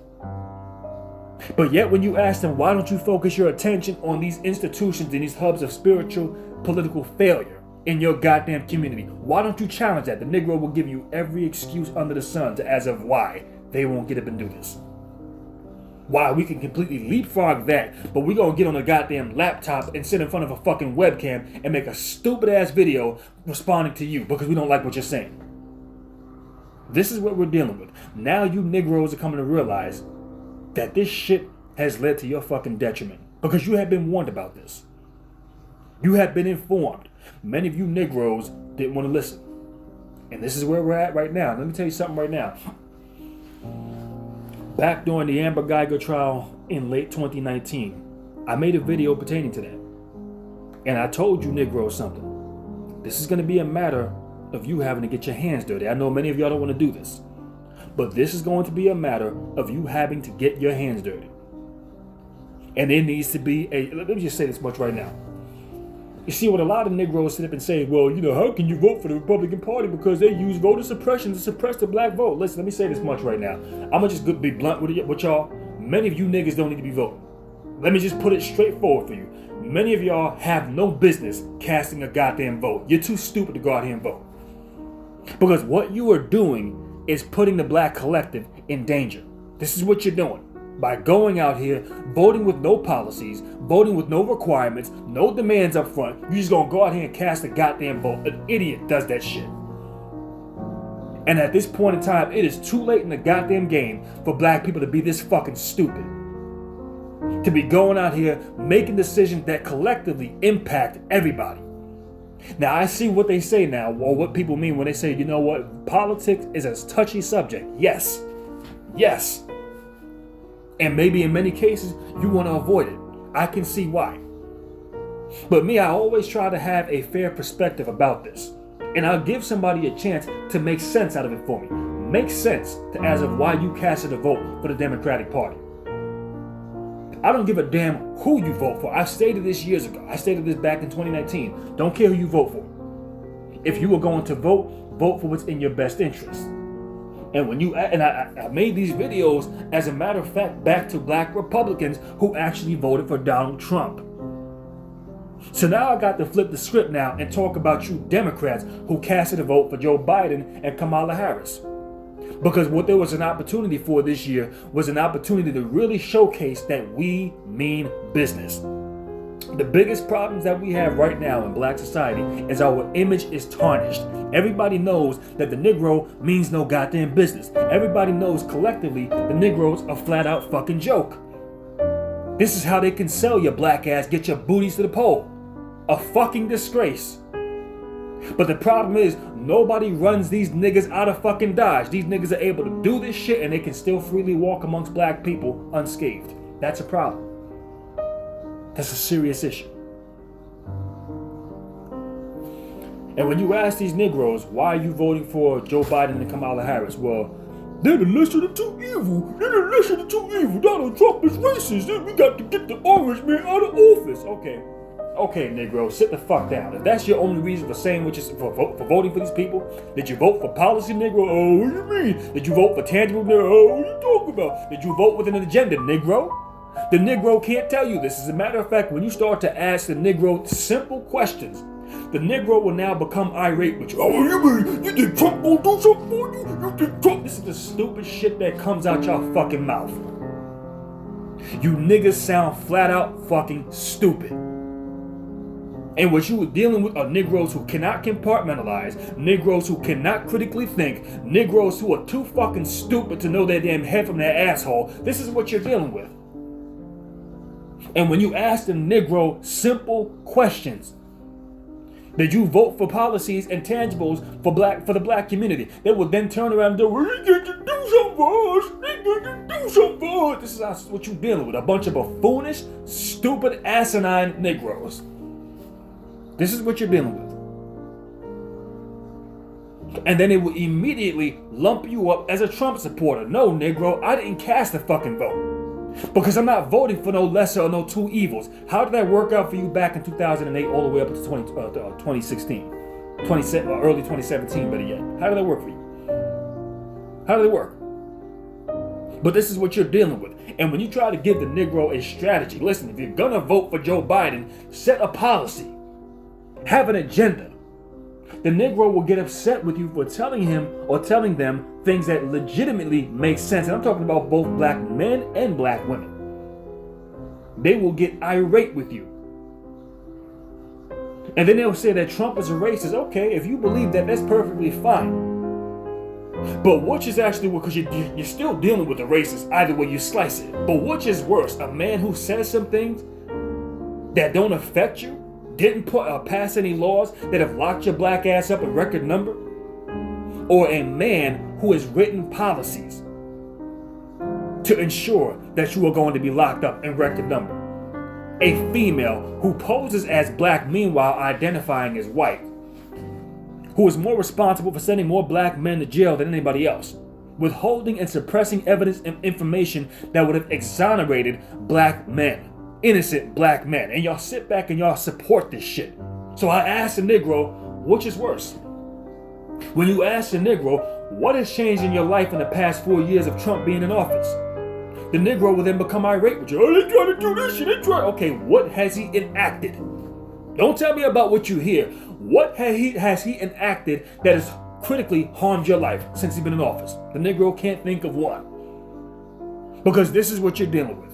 But yet when you ask them, why don't you focus your attention on these institutions and these hubs of spiritual, political failure in your goddamn community? Why don't you challenge that? The Negro will give you every excuse under the sun as of why they won't get up and do this. Why we can completely leapfrog that, but we're going to get on a goddamn laptop and sit in front of a fucking webcam and make a stupid ass video responding to you because we don't like what you're saying. This is what we're dealing with. Now you Negroes are coming to realize that this shit has led to your fucking detriment because you have been warned about this. You have been informed. Many of you Negroes didn't want to listen. And this is where we're at right now. Let me tell you something right now. Back during the Amber Geiger trial in late 2019, I made a video pertaining to that. And I told you Negroes something. This is going to be a matter of you having to get your hands dirty. I know many of y'all don't want to do this. But this is going to be a matter of you having to get your hands dirty. And there needs to be let me just say this much right now. You see, what a lot of Negroes sit up and say, well, how can you vote for the Republican Party because they use voter suppression to suppress the black vote? Listen, let me say this much right now. I'm going to just be blunt with y'all. Many of you niggas don't need to be voting. Let me just put it straightforward for you. Many of y'all have no business casting a goddamn vote. You're too stupid to go out here and vote. Because what you are doing is putting the black collective in danger. This is what you're doing. By going out here, voting with no policies, voting with no requirements, no demands up front, you're just gonna go out here and cast a goddamn vote. An idiot does that shit. And at this point in time, it is too late in the goddamn game for black people to be this fucking stupid. To be going out here making decisions that collectively impact everybody. Now, I see what they say now, or what people mean when they say, you know what, politics is a touchy subject. Yes. Yes. And maybe in many cases, you want to avoid it. I can see why. But me, I always try to have a fair perspective about this. And I'll give somebody a chance to make sense out of it for me. Make sense as of why you casted a vote for the Democratic Party. I don't give a damn who you vote for. I stated this years ago. I stated this back in 2019. Don't care who you vote for. If you are going to vote, vote for what's in your best interest. And I made these videos, as a matter of fact, back to black Republicans who actually voted for Donald Trump. So now I got to flip the script now and talk about you Democrats who casted a vote for Joe Biden and Kamala Harris. Because what there was an opportunity for this year was an opportunity to really showcase that we mean business. The biggest problems that we have right now in black society is our image is tarnished. Everybody knows that the Negro means no goddamn business. Everybody knows collectively the Negro's a flat out fucking joke. This is how they can sell your black ass, get your booties to the pole. A fucking disgrace. But the problem is, nobody runs these niggas out of fucking Dodge. These niggas are able to do this shit and they can still freely walk amongst black people unscathed. That's a problem. That's a serious issue. And when you ask these Negroes, why are you voting for Joe Biden and Kamala Harris? Well, they're the lesser of the two evil. They're the lesser of the two evil. Donald Trump is racist. Then we got to get the orange man out of office. Okay, Negro, sit the fuck down. If that's your only reason for saying for voting for these people, did you vote for policy, Negro? Oh, what do you mean? Did you vote for tangible, Negro? Oh, what are you talking about? Did you vote with an agenda, Negro? The Negro can't tell you this. As a matter of fact, when you start to ask the Negro simple questions, the Negro will now become irate with you. Oh, what do you mean? You think Trump gonna do something for you? You think Trump? This is the stupid shit that comes out your fucking mouth. You niggas sound flat out fucking stupid. And what you are dealing with are Negroes who cannot compartmentalize, Negroes who cannot critically think, Negroes who are too fucking stupid to know their damn head from their asshole. This is what you're dealing with. And when you ask the Negro simple questions, did you vote for policies and tangibles for the black community? They will then turn around and go, well, they got to do something for us. They got to do something for us. This is what you're dealing with. A bunch of buffoonish, stupid, asinine Negroes. This is what you're dealing with. And then they will immediately lump you up as a Trump supporter. No, Negro, I didn't cast a fucking vote. Because I'm not voting for no lesser or no two evils. How did that work out for you back in 2008 all the way up to 2016? Early 2017, better yet. How did that work for you? How did it work? But this is what you're dealing with. And when you try to give the Negro a strategy, listen, if you're going to vote for Joe Biden, set a policy. Have an agenda. The Negro will get upset with you for telling him or telling them things that legitimately make sense. And I'm talking about both black men and black women. They will get irate with you. And then they'll say that Trump is a racist. Okay, if you believe that, that's perfectly fine. But which is actually, because you're still dealing with a racist, either way you slice it. But which is worse, a man who says some things that don't affect you, didn't pass any laws that have locked your black ass up in record number? Or a man who has written policies to ensure that you are going to be locked up in record number? A female who poses as black, meanwhile identifying as white, who is more responsible for sending more black men to jail than anybody else, withholding and suppressing evidence and information that would have exonerated black men. Innocent black men, and y'all sit back and y'all support this shit. So I asked the Negro, which is worse? When you ask the Negro, what has changed in your life in the past 4 years of Trump being in office? The Negro will then become irate with you. Oh, they try to do this shit, they try. Okay, what has he enacted? Don't tell me about what you hear. What has he enacted that has critically harmed your life since he's been in office? The Negro can't think of one. Because this is what you're dealing with.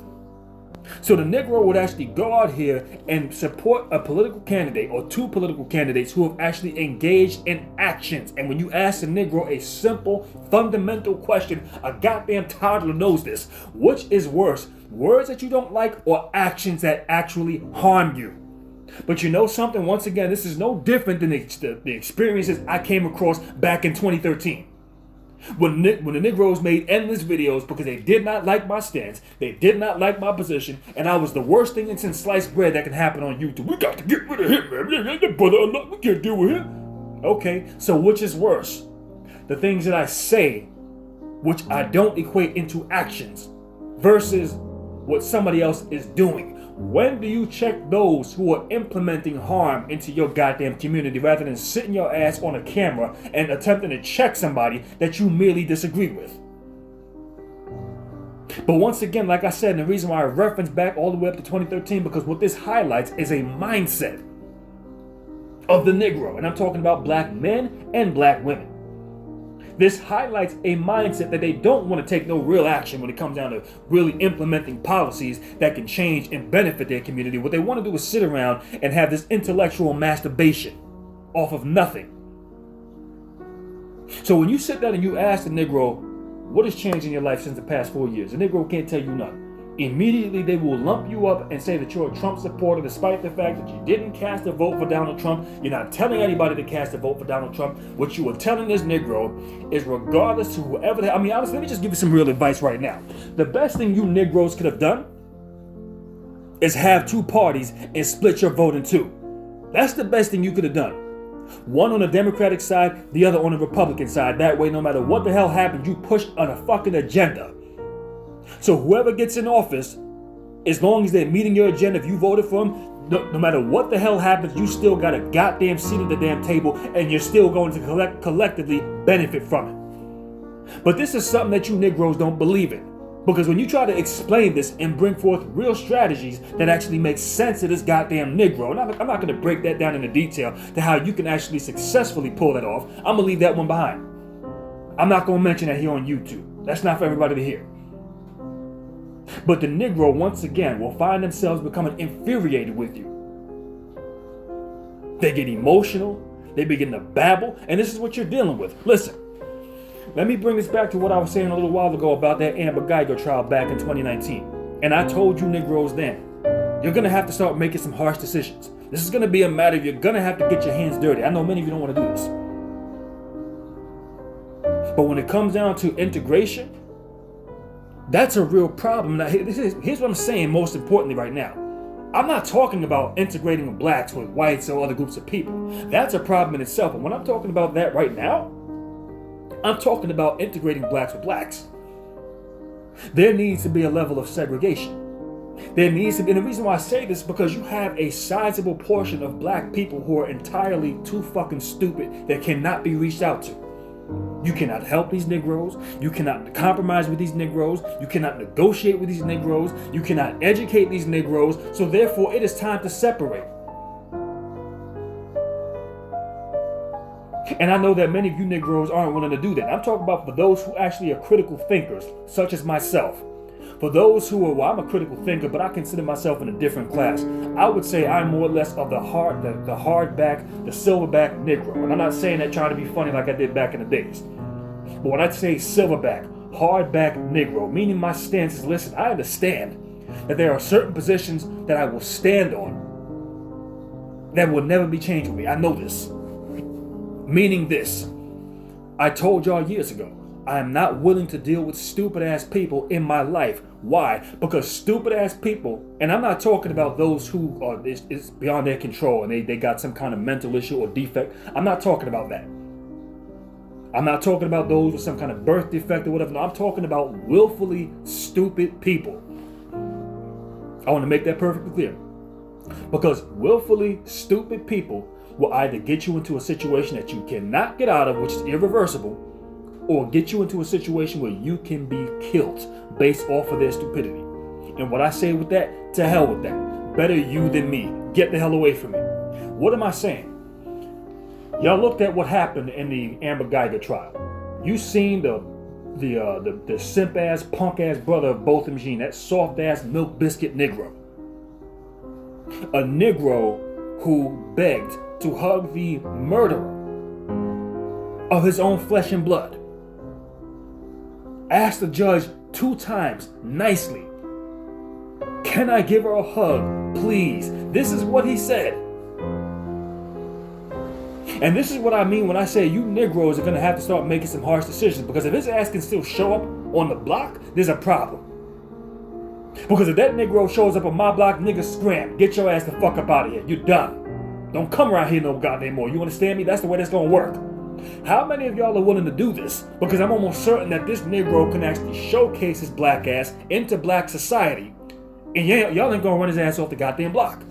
So the Negro would actually go out here and support a political candidate or two political candidates who have actually engaged in actions. And when you ask the Negro a simple, fundamental question, a goddamn toddler knows this. Which is worse, words that you don't like or actions that actually harm you? But you know something? Once again, this is no different than the experiences I came across back in 2013. When the Negroes made endless videos because they did not like my stance, they did not like my position, and I was the worst thing since sliced bread that can happen on YouTube. We got to get rid of him, man. The brother, we can't deal with him. Okay, so which is worse? The things that I say, which I don't equate into actions, versus what somebody else is doing. When do you check those who are implementing harm into your goddamn community rather than sitting your ass on a camera and attempting to check somebody that you merely disagree with? But once again, like I said, and the reason why I reference back all the way up to 2013, because what this highlights is a mindset of the Negro. And I'm talking about black men and black women. This highlights a mindset that they don't want to take no real action when it comes down to really implementing policies that can change and benefit their community. What they want to do is sit around and have this intellectual masturbation off of nothing. So when you sit down and you ask the Negro, what has changed in your life since the past 4 years? The Negro can't tell you nothing. Immediately they will lump you up and say that you're a Trump supporter despite the fact that you didn't cast a vote for Donald Trump. You're not telling anybody to cast a vote for Donald Trump. What you are telling this Negro is regardless to whoever honestly, let me just give you some real advice right now. The best thing you Negroes could have done is have two parties and split your vote in two. That's the best thing you could have done. One on the Democratic side, the other on the Republican side. That way, no matter what the hell happens, you push on a fucking agenda. So whoever gets in office, as long as they're meeting your agenda, if you voted for them, no matter what the hell happens, you still got a goddamn seat at the damn table and you're still going to collectively benefit from it. But this is something that you Negroes don't believe in. Because when you try to explain this and bring forth real strategies that actually make sense to this goddamn Negro, and I'm not going to break that down into detail to how you can actually successfully pull that off. I'm going to leave that one behind. I'm not going to mention that here on YouTube. That's not for everybody to hear. But the Negro, once again, will find themselves becoming infuriated with you. They get emotional. They begin to babble. And this is what you're dealing with. Listen, let me bring this back to what I was saying a little while ago about that Amber Geiger trial back in 2019. And I told you Negroes then, you're going to have to start making some harsh decisions. This is going to be a matter of you're going to have to get your hands dirty. I know many of you don't want to do this. But when it comes down to integration, that's a real problem. Now, here's what I'm saying most importantly right now. I'm not talking about integrating blacks with whites or other groups of people. That's a problem in itself. And when I'm talking about that right now, I'm talking about integrating blacks with blacks. There needs to be a level of segregation. There needs to be, and the reason why I say this is because you have a sizable portion of black people who are entirely too fucking stupid that cannot be reached out to. You cannot help these Negroes. You cannot compromise with these Negroes. You cannot negotiate with these Negroes. You cannot educate these Negroes. So therefore, it is time to separate. And I know that many of you Negroes aren't willing to do that. I'm talking about for those who actually are critical thinkers, such as myself. For those who are, well, I'm a critical thinker, but I consider myself in a different class. I would say I'm more or less of the hardback, the silverback Negro. And I'm not saying that trying to be funny like I did back in the days. But when I say silverback, hardback Negro, meaning my stance is, listen, I understand that there are certain positions that I will stand on that will never be changed with me. I know this. Meaning this, I told y'all years ago, I am not willing to deal with stupid ass people in my life. Why? Because stupid ass people, and I'm not talking about those who are it's beyond their control and they got some kind of mental issue or defect. I'm not talking about that. I'm not talking about those with some kind of birth defect or whatever. No, I'm talking about willfully stupid people. I want to make that perfectly clear. Because willfully stupid people will either get you into a situation that you cannot get out of, which is irreversible, or get you into a situation where you can be killed based off of their stupidity. And what I say with that, to hell with that. Better you than me. Get the hell away from me. What am I saying? Y'all looked at what happened in the Amber Geiger trial. You seen the simp ass, punk ass brother of Botham Jean, that soft ass milk biscuit Negro. A Negro who begged to hug the murderer of his own flesh and blood. Asked the judge 2 times, nicely, can I give her a hug, please? This is what he said. And this is what I mean when I say you Negroes are going to have to start making some harsh decisions. Because if his ass can still show up on the block, there's a problem. Because if that Negro shows up on my block, niggas scram. Get your ass the fuck up out of here. You're done. Don't come around here no goddamn more. You understand me? That's the way that's going to work. How many of y'all are willing to do this? Because I'm almost certain that this Negro can actually showcase his black ass into black society. And y'all ain't going to run his ass off the goddamn block.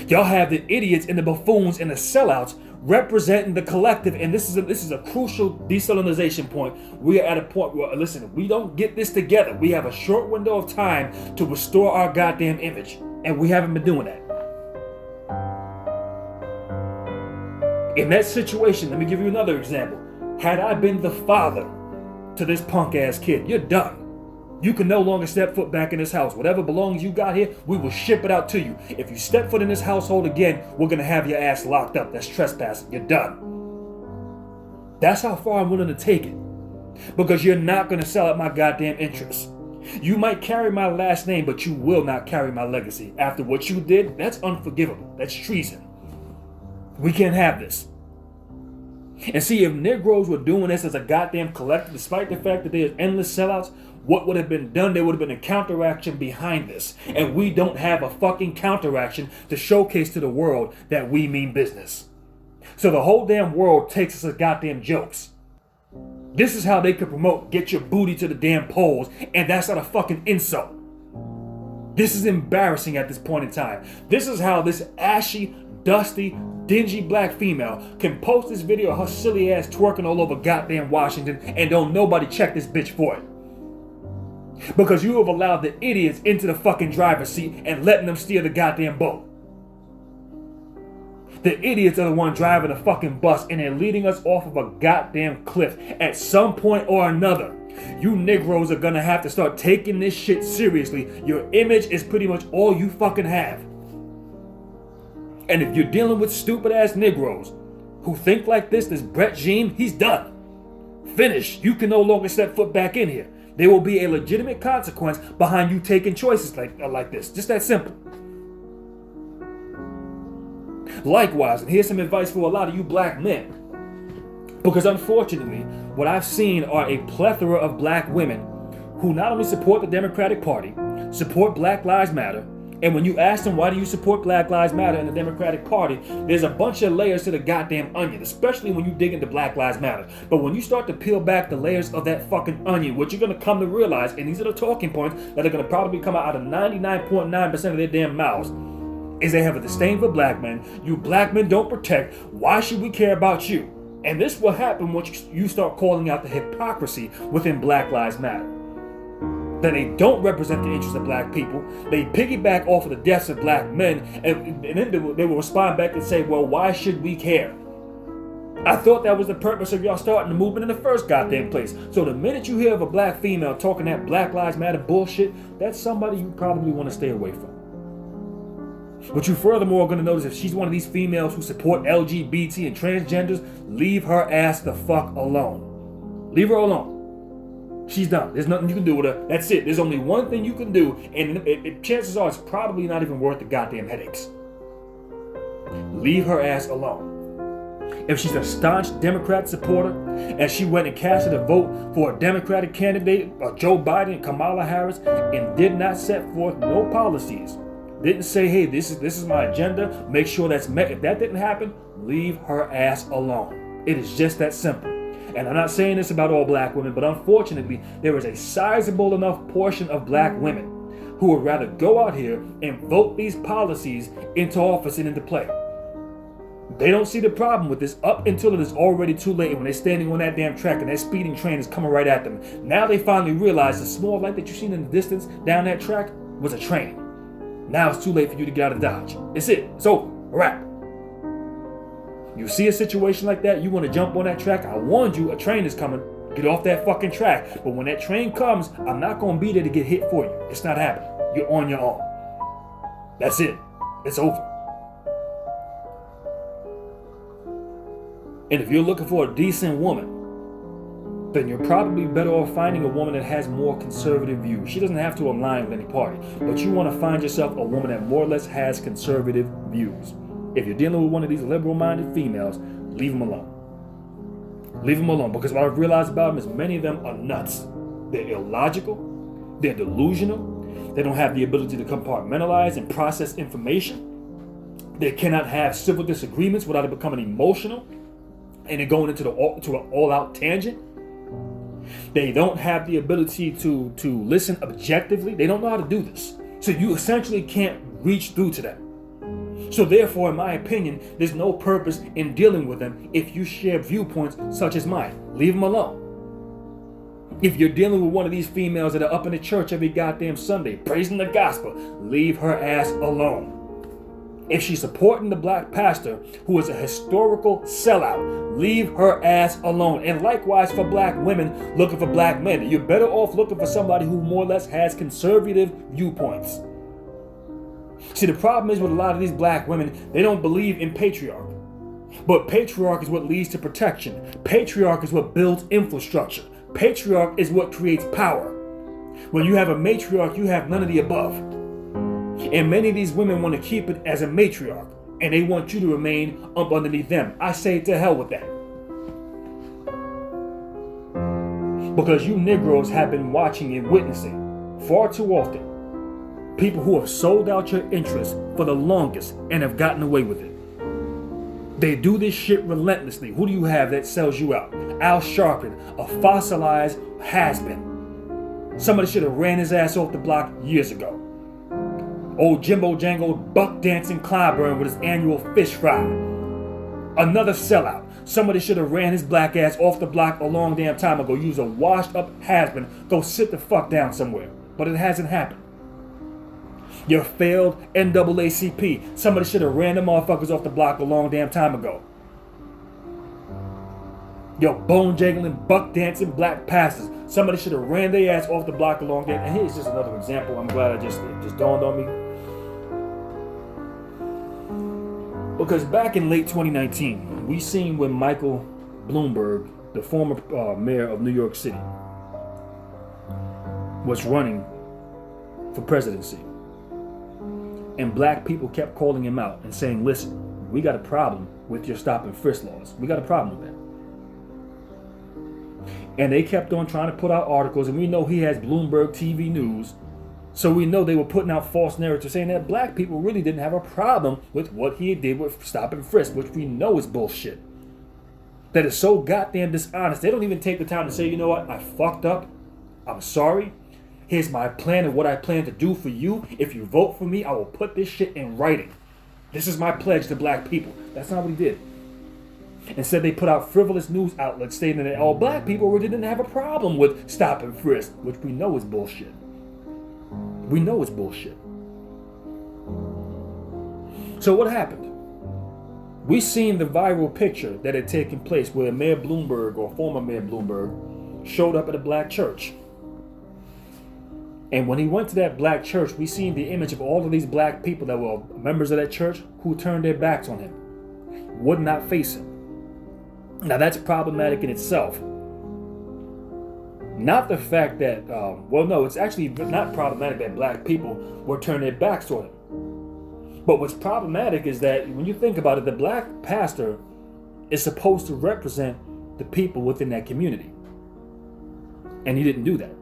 Y'all have the idiots and the buffoons and the sellouts representing the collective, and this is a crucial desalinization point. We are at a point where, listen, if we don't get this together, we have a short window of time to restore our goddamn image, and we haven't been doing that. In that situation, let me give you another example. Had I been the father to this punk ass kid, you're done. You can no longer step foot back in this house. Whatever belongings you got here, we will ship it out to you. If you step foot in this household again, we're going to have your ass locked up. That's trespassing. You're done. That's how far I'm willing to take it. Because you're not going to sell out my goddamn interests. You might carry my last name, but you will not carry my legacy. After what you did, that's unforgivable. That's treason. We can't have this. And see, if Negroes were doing this as a goddamn collective, despite the fact that there's endless sellouts, what would have been done? There would have been a counteraction behind this. And we don't have a fucking counteraction to showcase to the world that we mean business. So the whole damn world takes us as goddamn jokes. This is how they could promote get your booty to the damn polls, and that's not a fucking insult. This is embarrassing at this point in time. This is how this ashy, dusty, dingy black female can post this video of her silly ass twerking all over goddamn Washington and don't nobody check this bitch for it. Because you have allowed the idiots into the fucking driver's seat and letting them steer the goddamn boat. The idiots are the one driving the fucking bus, and they're leading us off of a goddamn cliff at some point or another. You Negroes are gonna have to start taking this shit seriously. Your image is pretty much all you fucking have. And if you're dealing with stupid ass Negroes who think like this Brett Jean, he's done. Finished. You can no longer step foot back in here. There will be a legitimate consequence behind you taking choices like this. Just that simple. Likewise, and here's some advice for a lot of you black men. Because unfortunately, what I've seen are a plethora of black women who not only support the Democratic Party, support Black Lives Matter, and when you ask them, why do you support Black Lives Matter and the Democratic Party, there's a bunch of layers to the goddamn onion, especially when you dig into Black Lives Matter. But when you start to peel back the layers of that fucking onion, what you're going to come to realize, and these are the talking points that are going to probably come out of 99.9% of their damn mouths, is they have a disdain for black men. You black men don't protect. Why should we care about you? And this will happen once you start calling out the hypocrisy within Black Lives Matter. That they don't represent the interests of black people. They piggyback off of the deaths of black men, and then they will respond back and say, well, why should we care? I thought that was the purpose of y'all starting the movement in the first goddamn place. So the minute you hear of a black female talking that Black Lives Matter bullshit, that's somebody you probably want to stay away from. But you furthermore are going to notice if she's one of these females who support LGBT and transgenders, leave her ass the fuck alone. Leave her alone. She's done. There's nothing you can do with her. That's it. There's only one thing you can do, and chances are it's probably not even worth the goddamn headaches. Leave her ass alone. If she's a staunch Democrat supporter, and she went and casted a vote for a Democratic candidate, Joe Biden and Kamala Harris, and did not set forth no policies, didn't say, hey, this is my agenda, make sure that's met. If that didn't happen, leave her ass alone. It is just that simple. And I'm not saying this about all black women, but unfortunately, there is a sizable enough portion of black women who would rather go out here and vote these policies into office and into play. They don't see the problem with this up until it is already too late, when they're standing on that damn track and that speeding train is coming right at them. Now they finally realize the small light that you've seen in the distance down that track was a train. Now it's too late for you to get out of Dodge. It's it. It's over. A wrap. You see a situation like that, you want to jump on that track, I warned you, a train is coming. Get off that fucking track. But when that train comes, I'm not going to be there to get hit for you. It's not happening. You're on your own. That's it. It's over. And if you're looking for a decent woman, then you're probably better off finding a woman that has more conservative views. She doesn't have to align with any party, but you want to find yourself a woman that more or less has conservative views. If you're dealing with one of these liberal-minded females, leave them alone. Leave them alone, because what I've realized about them is many of them are nuts. They're illogical. They're delusional. They don't have the ability to compartmentalize and process information. They cannot have civil disagreements without it becoming emotional and it going into an all-out tangent. They don't have the ability to listen objectively. They don't know how to do this. So you essentially can't reach through to them. So therefore, in my opinion, there's no purpose in dealing with them if you share viewpoints such as mine. Leave them alone. If you're dealing with one of these females that are up in the church every goddamn Sunday, praising the gospel, leave her ass alone. If she's supporting the black pastor, who is a historical sellout, leave her ass alone. And likewise for black women looking for black men. You're better off looking for somebody who more or less has conservative viewpoints. See, the problem is with a lot of these black women, they don't believe in patriarchy. But patriarchy is what leads to protection. Patriarchy is what builds infrastructure. Patriarch is what creates power. When you have a matriarch, you have none of the above. And many of these women want to keep it as a matriarch, and they want you to remain up underneath them. I say to hell with that. Because you Negroes have been watching and witnessing far too often people who have sold out your interests for the longest and have gotten away with it. They do this shit relentlessly. Who do you have that sells you out? Al Sharpton, a fossilized has-been. Somebody should have ran his ass off the block years ago. Old Jimbo Jango buck dancing Clyburn with his annual fish fry. Another sellout. Somebody should have ran his black ass off the block a long damn time ago. Use a washed up has-been. Go sit the fuck down somewhere. But it hasn't happened. Your failed NAACP. Somebody should have ran them motherfuckers off the block a long damn time ago. Your bone jangling, buck dancing black pastors. Somebody should have ran their ass off the block a long damn. And here's just another example. I'm glad it just dawned on me. Because back in late 2019, we seen when Michael Bloomberg, the former mayor of New York City, was running for presidency. And black people kept calling him out and saying, listen, we got a problem with your stop and frisk laws. We got a problem with that. And they kept on trying to put out articles, and we know he has Bloomberg TV News. So we know they were putting out false narratives saying that black people really didn't have a problem with what he did with stop and frisk, which we know is bullshit. That is so goddamn dishonest. They don't even take the time to say, you know what, I fucked up. I'm sorry. Here's my plan of what I plan to do for you. If you vote for me, I will put this shit in writing. This is my pledge to black people. That's not what he did. Instead, they put out frivolous news outlets stating that all black people really didn't have a problem with stop and frisk, which we know is bullshit. We know it's bullshit. So what happened? We seen the viral picture that had taken place where Mayor Bloomberg, or former Mayor Bloomberg, showed up at a black church. And when he went to that black church, we seen the image of all of these black people that were members of that church who turned their backs on him, would not face him. Now that's problematic in itself. Not the fact that, it's actually not problematic that black people were turning their backs on him. But what's problematic is that when you think about it, the black pastor is supposed to represent the people within that community. And he didn't do that.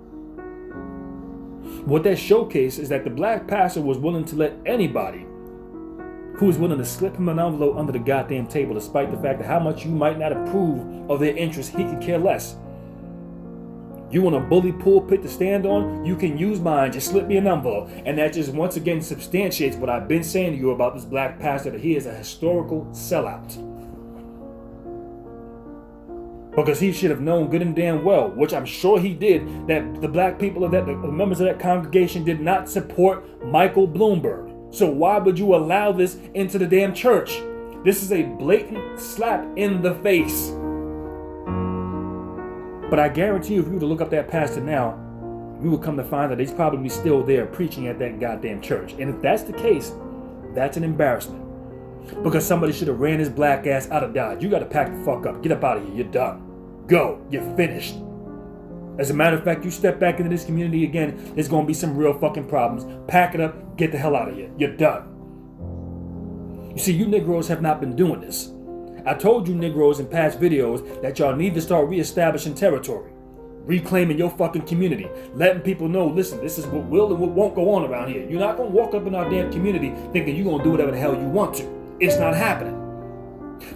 What that showcased is that the black pastor was willing to let anybody who was willing to slip him an envelope under the goddamn table, despite the fact that how much you might not approve of their interests, he could care less. You want a bully pulpit to stand on? You can use mine. Just slip me an envelope. And that just once again substantiates what I've been saying to you about this black pastor, that he is a historical sellout. Because he should have known good and damn well, which I'm sure he did, that the black people of that, the members of that congregation did not support Michael Bloomberg. So why would you allow this into the damn church? This is a blatant slap in the face. But I guarantee you, if you were to look up that pastor now, we would come to find that he's probably still there preaching at that goddamn church. And if that's the case, that's an embarrassment. Because somebody should have ran his black ass out of Dodge. You got to pack the fuck up. Get up out of here. You're done. Go. You're finished. As a matter of fact, you step back into this community again, there's going to be some real fucking problems. Pack it up. Get the hell out of here. You're done. You see, you Negroes have not been doing this. I told you Negroes in past videos that y'all need to start reestablishing territory, reclaiming your fucking community, letting people know, listen, this is what will and what won't go on around here. You're not gonna walk up in our damn community thinking you're gonna do whatever the hell you want to. It's not happening.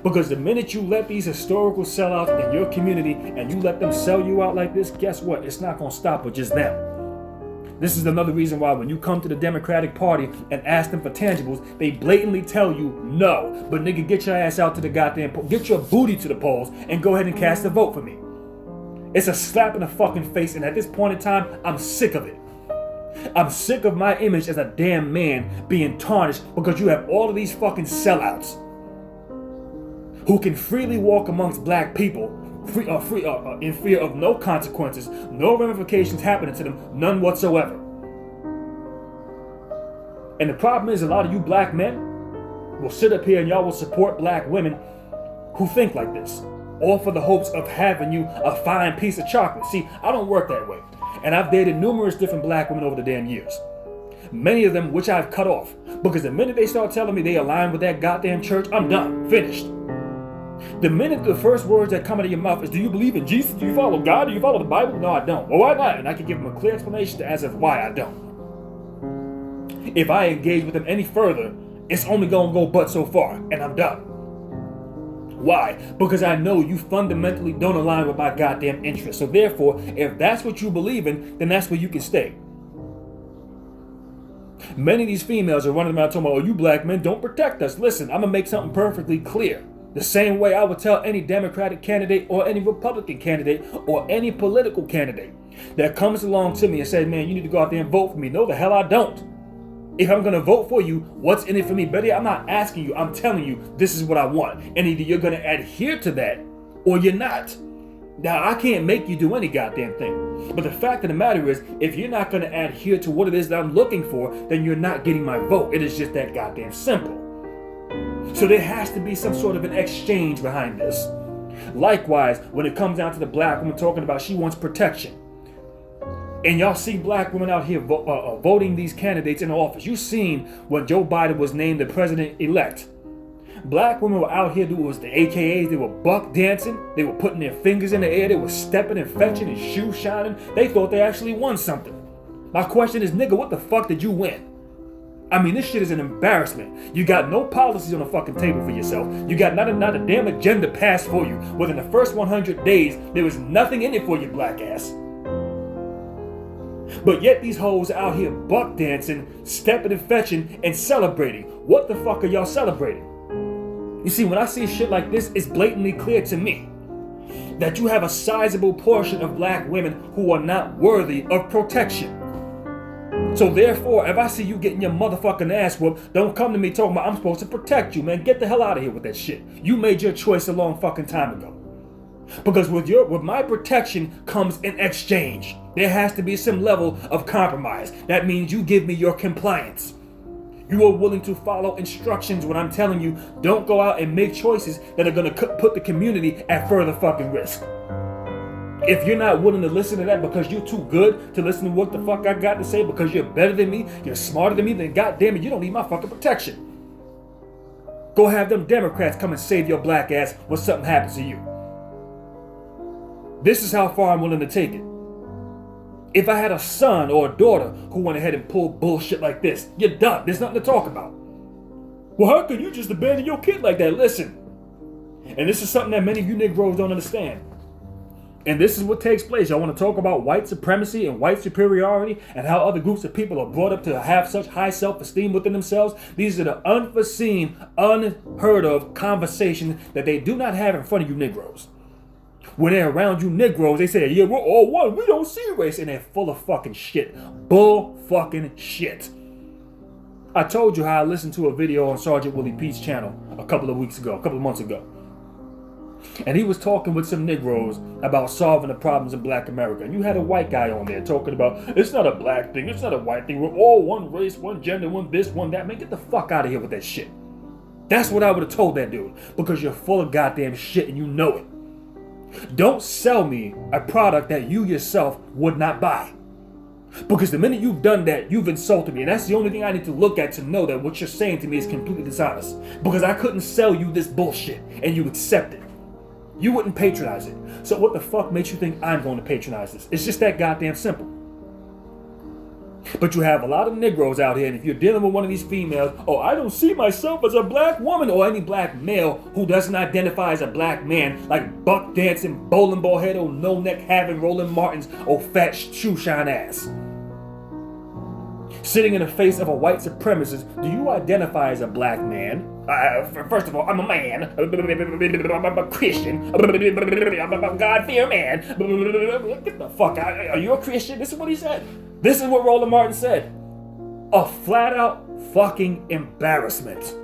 Because the minute you let these historical sellouts in your community and you let them sell you out like this, guess what? It's not gonna stop with just them. This is another reason why when you come to the Democratic Party and ask them for tangibles, they blatantly tell you no. But nigga, get your ass out to the goddamn polls. Get your booty to the polls and go ahead and cast a vote for me. It's a slap in the fucking face, and at this point in time, I'm sick of it. I'm sick of my image as a damn man being tarnished because you have all of these fucking sellouts who can freely walk amongst black people in fear of no consequences, no ramifications happening to them, none whatsoever. And the problem is, a lot of you black men will sit up here and y'all will support black women who think like this, all for the hopes of having you a fine piece of chocolate. See, I don't work that way. And I've dated numerous different black women over the damn years. Many of them which I've cut off. Because the minute they start telling me they align with that goddamn church, I'm done. Finished. The minute the first words that come out of your mouth is, do you believe in Jesus? Do you follow God? Do you follow the Bible? No, I don't. Well, why not? And I can give them a clear explanation as to why I don't. If I engage with them any further, it's only going to go but so far, and I'm done. Why? Because I know you fundamentally don't align with my goddamn interests. So therefore, if that's what you believe in, then that's where you can stay. Many of these females are running around talking about, oh, you black men don't protect us. Listen, I'm going to make something perfectly clear. The same way I would tell any Democratic candidate or any Republican candidate or any political candidate that comes along to me and says, man, you need to go out there and vote for me. No, the hell I don't. If I'm going to vote for you, what's in it for me? Betty, I'm not asking you. I'm telling you, this is what I want. And either you're going to adhere to that or you're not. Now, I can't make you do any goddamn thing. But the fact of the matter is, if you're not going to adhere to what it is that I'm looking for, then you're not getting my vote. It is just that goddamn simple. So there has to be some sort of an exchange behind this. Likewise, when it comes down to the black woman talking about she wants protection, and y'all see black women out here voting these candidates in office. You seen when Joe Biden was named the president-elect. Black women were out here doing the AKAs. They were buck dancing. They were putting their fingers in the air. They were stepping and fetching and shoe shining. They thought they actually won something. My question is, nigga, what the fuck did you win? I mean, this shit is an embarrassment. You got no policies on the fucking table for yourself. You got not a damn agenda passed for you. Within the first 100 days, there was nothing in it for your black ass. But yet these hoes out here buck dancing, stepping and fetching, and celebrating. What the fuck are y'all celebrating? You see, when I see shit like this, it's blatantly clear to me that you have a sizable portion of black women who are not worthy of protection. So therefore, if I see you getting your motherfucking ass whooped, don't come to me talking about I'm supposed to protect you, man. Get the hell out of here with that shit. You made your choice a long fucking time ago. Because with my protection comes an exchange. There has to be some level of compromise. That means you give me your compliance. You are willing to follow instructions when I'm telling you don't go out and make choices that are going to put the community at further fucking risk. If you're not willing to listen to that because you're too good to listen to what the fuck I got to say, because you're better than me, you're smarter than me, then goddamn it, you don't need my fucking protection. Go have them Democrats come and save your black ass when something happens to you. This is how far I'm willing to take it. If I had a son or a daughter who went ahead and pulled bullshit like this, you're done. There's nothing to talk about. Well, how can you just abandon your kid like that? Listen. And this is something that many of you Negroes don't understand. And this is what takes place. Y'all want to talk about white supremacy and white superiority and how other groups of people are brought up to have such high self-esteem within themselves. These are the unforeseen, unheard of conversations that they do not have in front of you Negroes. When they're around you Negroes, they say, yeah, we're all one. We don't see race. And they're full of fucking shit. Bull fucking shit. I told you how I listened to a video on Sergeant Willie Pete's channel a couple of months ago. And he was talking with some Negroes about solving the problems in black America. And you had a white guy on there talking about, it's not a black thing, it's not a white thing. We're all one race, one gender, one this, one that. Man, get the fuck out of here with that shit. That's what I would have told that dude. Because you're full of goddamn shit and you know it. Don't sell me a product that you yourself would not buy. Because the minute you've done that, you've insulted me. And that's the only thing I need to look at to know that what you're saying to me is completely dishonest. Because I couldn't sell you this bullshit and you accept it. You wouldn't patronize it. So what the fuck makes you think I'm going to patronize this? It's just that goddamn simple. But you have a lot of Negroes out here, and if you're dealing with one of these females, oh, I don't see myself as a black woman, or any black male who doesn't identify as a black man, like buck dancing, bowling ball head, or no neck having Roland Martins, or fat shoe shine ass. Sitting in the face of a white supremacist, do you identify as a black man? First of all, I'm a man. I'm a Christian. I'm a God-fearing man. Get the fuck out. Are you a Christian? This is what he said. This is what Roland Martin said. A flat-out fucking embarrassment.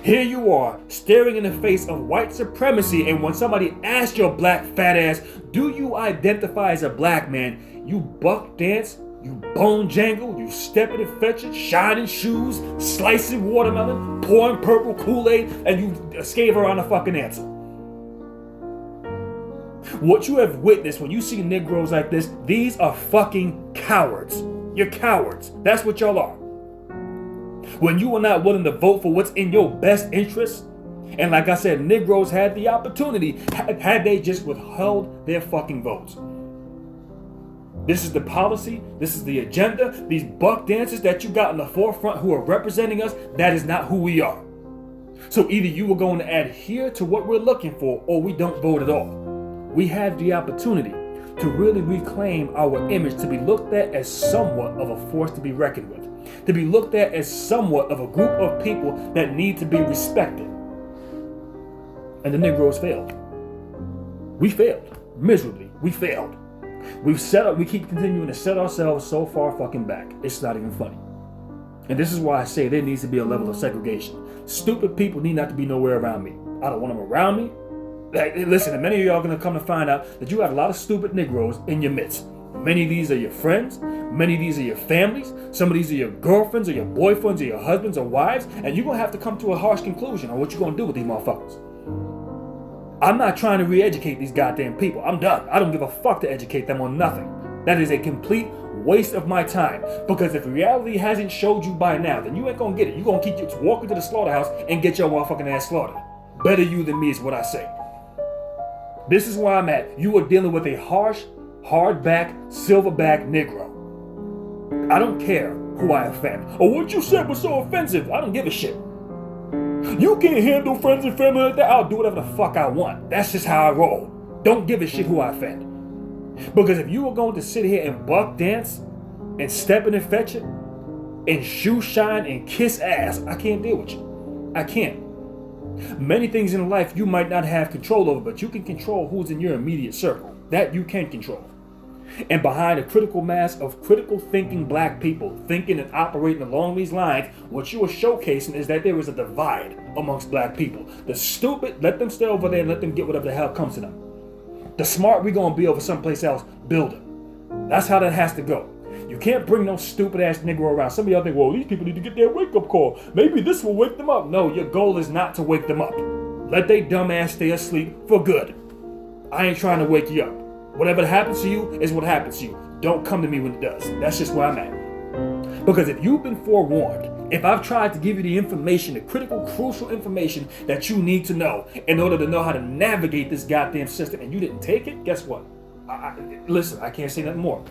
Here you are, staring in the face of white supremacy, and when somebody asks your black fat ass, do you identify as a black man? You buck dance, you bone jangle, you stepping and fetching, shining shoes, slicing watermelon, pouring purple Kool-Aid, and you escape around the fucking answer. What you have witnessed when you see Negroes like this, these are fucking cowards. You're cowards. That's what y'all are. When you are not willing to vote for what's in your best interest, and like I said, Negroes had the opportunity had they just withheld their fucking votes. This is the policy, this is the agenda, these buck dancers that you got in the forefront who are representing us, that is not who we are. So either you are going to adhere to what we're looking for, or we don't vote at all. We have the opportunity to really reclaim our image, to be looked at as somewhat of a force to be reckoned with, to be looked at as somewhat of a group of people that need to be respected. And the Negroes failed. We failed. Miserably. We failed. We keep continuing to set ourselves so far fucking back. It's not even funny. And this is why I say there needs to be a level of segregation. Stupid people need not to be nowhere around me. I don't want them around me. Like, listen, many of y'all are going to come to find out that you have a lot of stupid Negroes in your midst. Many of these are your friends. Many of these are your families. Some of these are your girlfriends or your boyfriends or your husbands or wives. And you're going to have to come to a harsh conclusion on what you're going to do with these motherfuckers. I'm not trying to re-educate these goddamn people. I'm done. I don't give a fuck to educate them on nothing. That is a complete waste of my time. Because if reality hasn't showed you by now, then you ain't going to get it. You're going to keep walking to the slaughterhouse and get your motherfucking ass slaughtered. Better you than me is what I say. This is where I'm at. You are dealing with a harsh, hardback, silverback Negro. I don't care who I offend. Oh, what you said was so offensive. I don't give a shit. You can't handle friends and family like that. I'll do whatever the fuck I want. That's just how I roll. Don't give a shit who I offend. Because if you are going to sit here and buck dance and step in and fetch it and shoe shine and kiss ass, I can't deal with you. I can't. Many things in life you might not have control over, but you can control who's in your immediate circle. That you can control. And behind a critical mass of critical thinking black people thinking and operating along these lines, what you are showcasing is that there is a divide amongst black people. The stupid, let them stay over there and let them get whatever the hell comes to them. The smart, we're going to be over someplace else, build it. That's how that has to go. You can't bring no stupid ass Negro around. Some of y'all think, well, these people need to get their wake up call. Maybe this will wake them up. No, your goal is not to wake them up. Let they dumb ass stay asleep for good. I ain't trying to wake you up. Whatever happens to you is what happens to you. Don't come to me when it does. That's just where I'm at. Because if you've been forewarned, if I've tried to give you the information, the critical, crucial information that you need to know in order to know how to navigate this goddamn system, and you didn't take it, guess what? Listen, I can't say nothing more.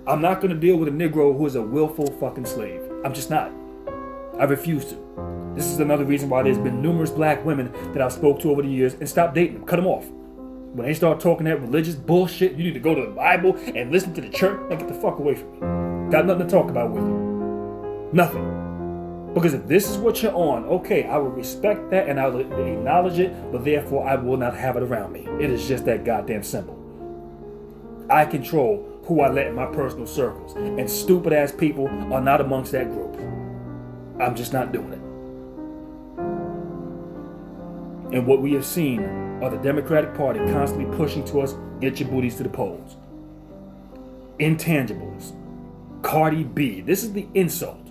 I'm not going to deal with a Negro who is a willful fucking slave. I'm just not. I refuse to. This is another reason why there's been numerous black women that I've spoke to over the years and stopped dating them. Cut them off. When they start talking that religious bullshit, you need to go to the Bible and listen to the church. Now get the fuck away from me. Got nothing to talk about with you. Nothing. Because if this is what you're on, okay, I will respect that and I will acknowledge it, but therefore I will not have it around me. It is just that goddamn simple. I control who I let in my personal circles, and stupid ass people are not amongst that group. I'm just not doing it. And what we have seen are the Democratic Party constantly pushing to us, get your booties to the polls. Intangibles. Cardi B. This is the insult.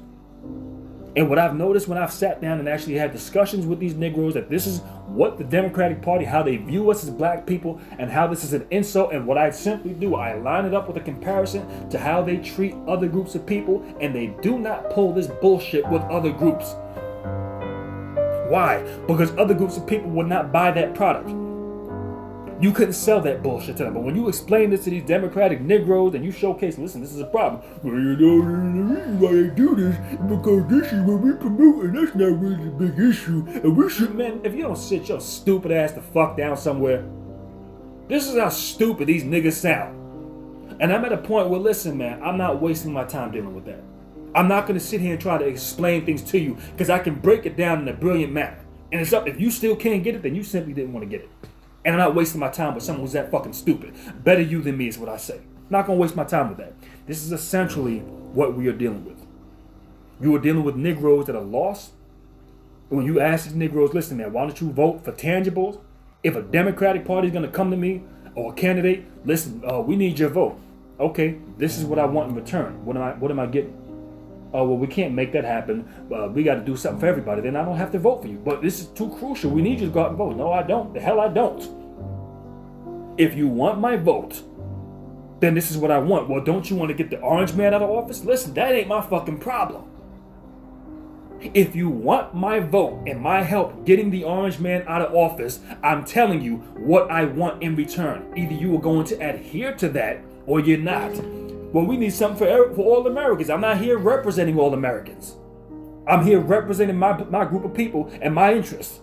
And what I've noticed when I've sat down and actually had discussions with these Negroes, that this is what the Democratic Party, how they view us as black people, and how this is an insult. And what I simply do, I line it up with a comparison to how they treat other groups of people, and they do not pull this bullshit with other groups. Why? Because other groups of people would not buy that product. You couldn't sell that bullshit to them. But when you explain this to these Democratic Negroes and you showcase, listen, this is a problem. Well, you know, the reason why they do this is because this is what we promote, and that's not really a big issue. And we should, man, if you don't sit your stupid ass the fuck down somewhere, this is how stupid these niggas sound. And I'm at a point where, listen, man, I'm not wasting my time dealing with that. I'm not going to sit here and try to explain things to you, because I can break it down in a brilliant manner. And it's up, if you still can't get it, then you simply didn't want to get it. And I'm not wasting my time with someone who's that fucking stupid. Better you than me is what I say. Not going to waste my time with that. This is essentially what we are dealing with. You are dealing with Negroes that are lost. When you ask these Negroes, listen, man, why don't you vote for tangibles? If a Democratic Party is going to come to me, or a candidate, listen, we need your vote. Okay, this is what I want in return. What am I getting? Oh, well, we can't make that happen. We got to do something for everybody. Then I don't have to vote for you. But this is too crucial. We need you to go out and vote. No, I don't. The hell I don't. If you want my vote, then this is what I want. Well, don't you want to get the orange man out of office? Listen, that ain't my fucking problem. If you want my vote and my help getting the orange man out of office, I'm telling you what I want in return. Either you are going to adhere to that or you're not. Well, we need something for all Americans. I'm not here representing all Americans. I'm here representing my group of people and my interests.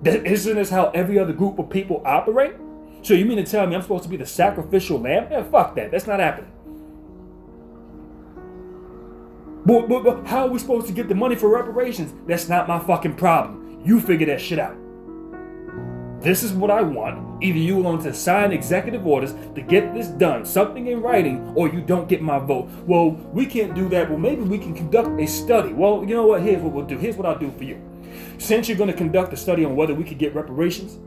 Isn't this how every other group of people operate? So you mean to tell me I'm supposed to be the sacrificial lamb? Yeah, fuck that. That's not happening. But how are we supposed to get the money for reparations? That's not my fucking problem. You figure that shit out. This is what I want. Either you're going to sign executive orders to get this done, something in writing, or you don't get my vote. Well, we can't do that. Well, maybe we can conduct a study. Well, you know what? Here's what we'll do. Here's what I'll do for you. Since you're going to conduct a study on whether we could get reparations,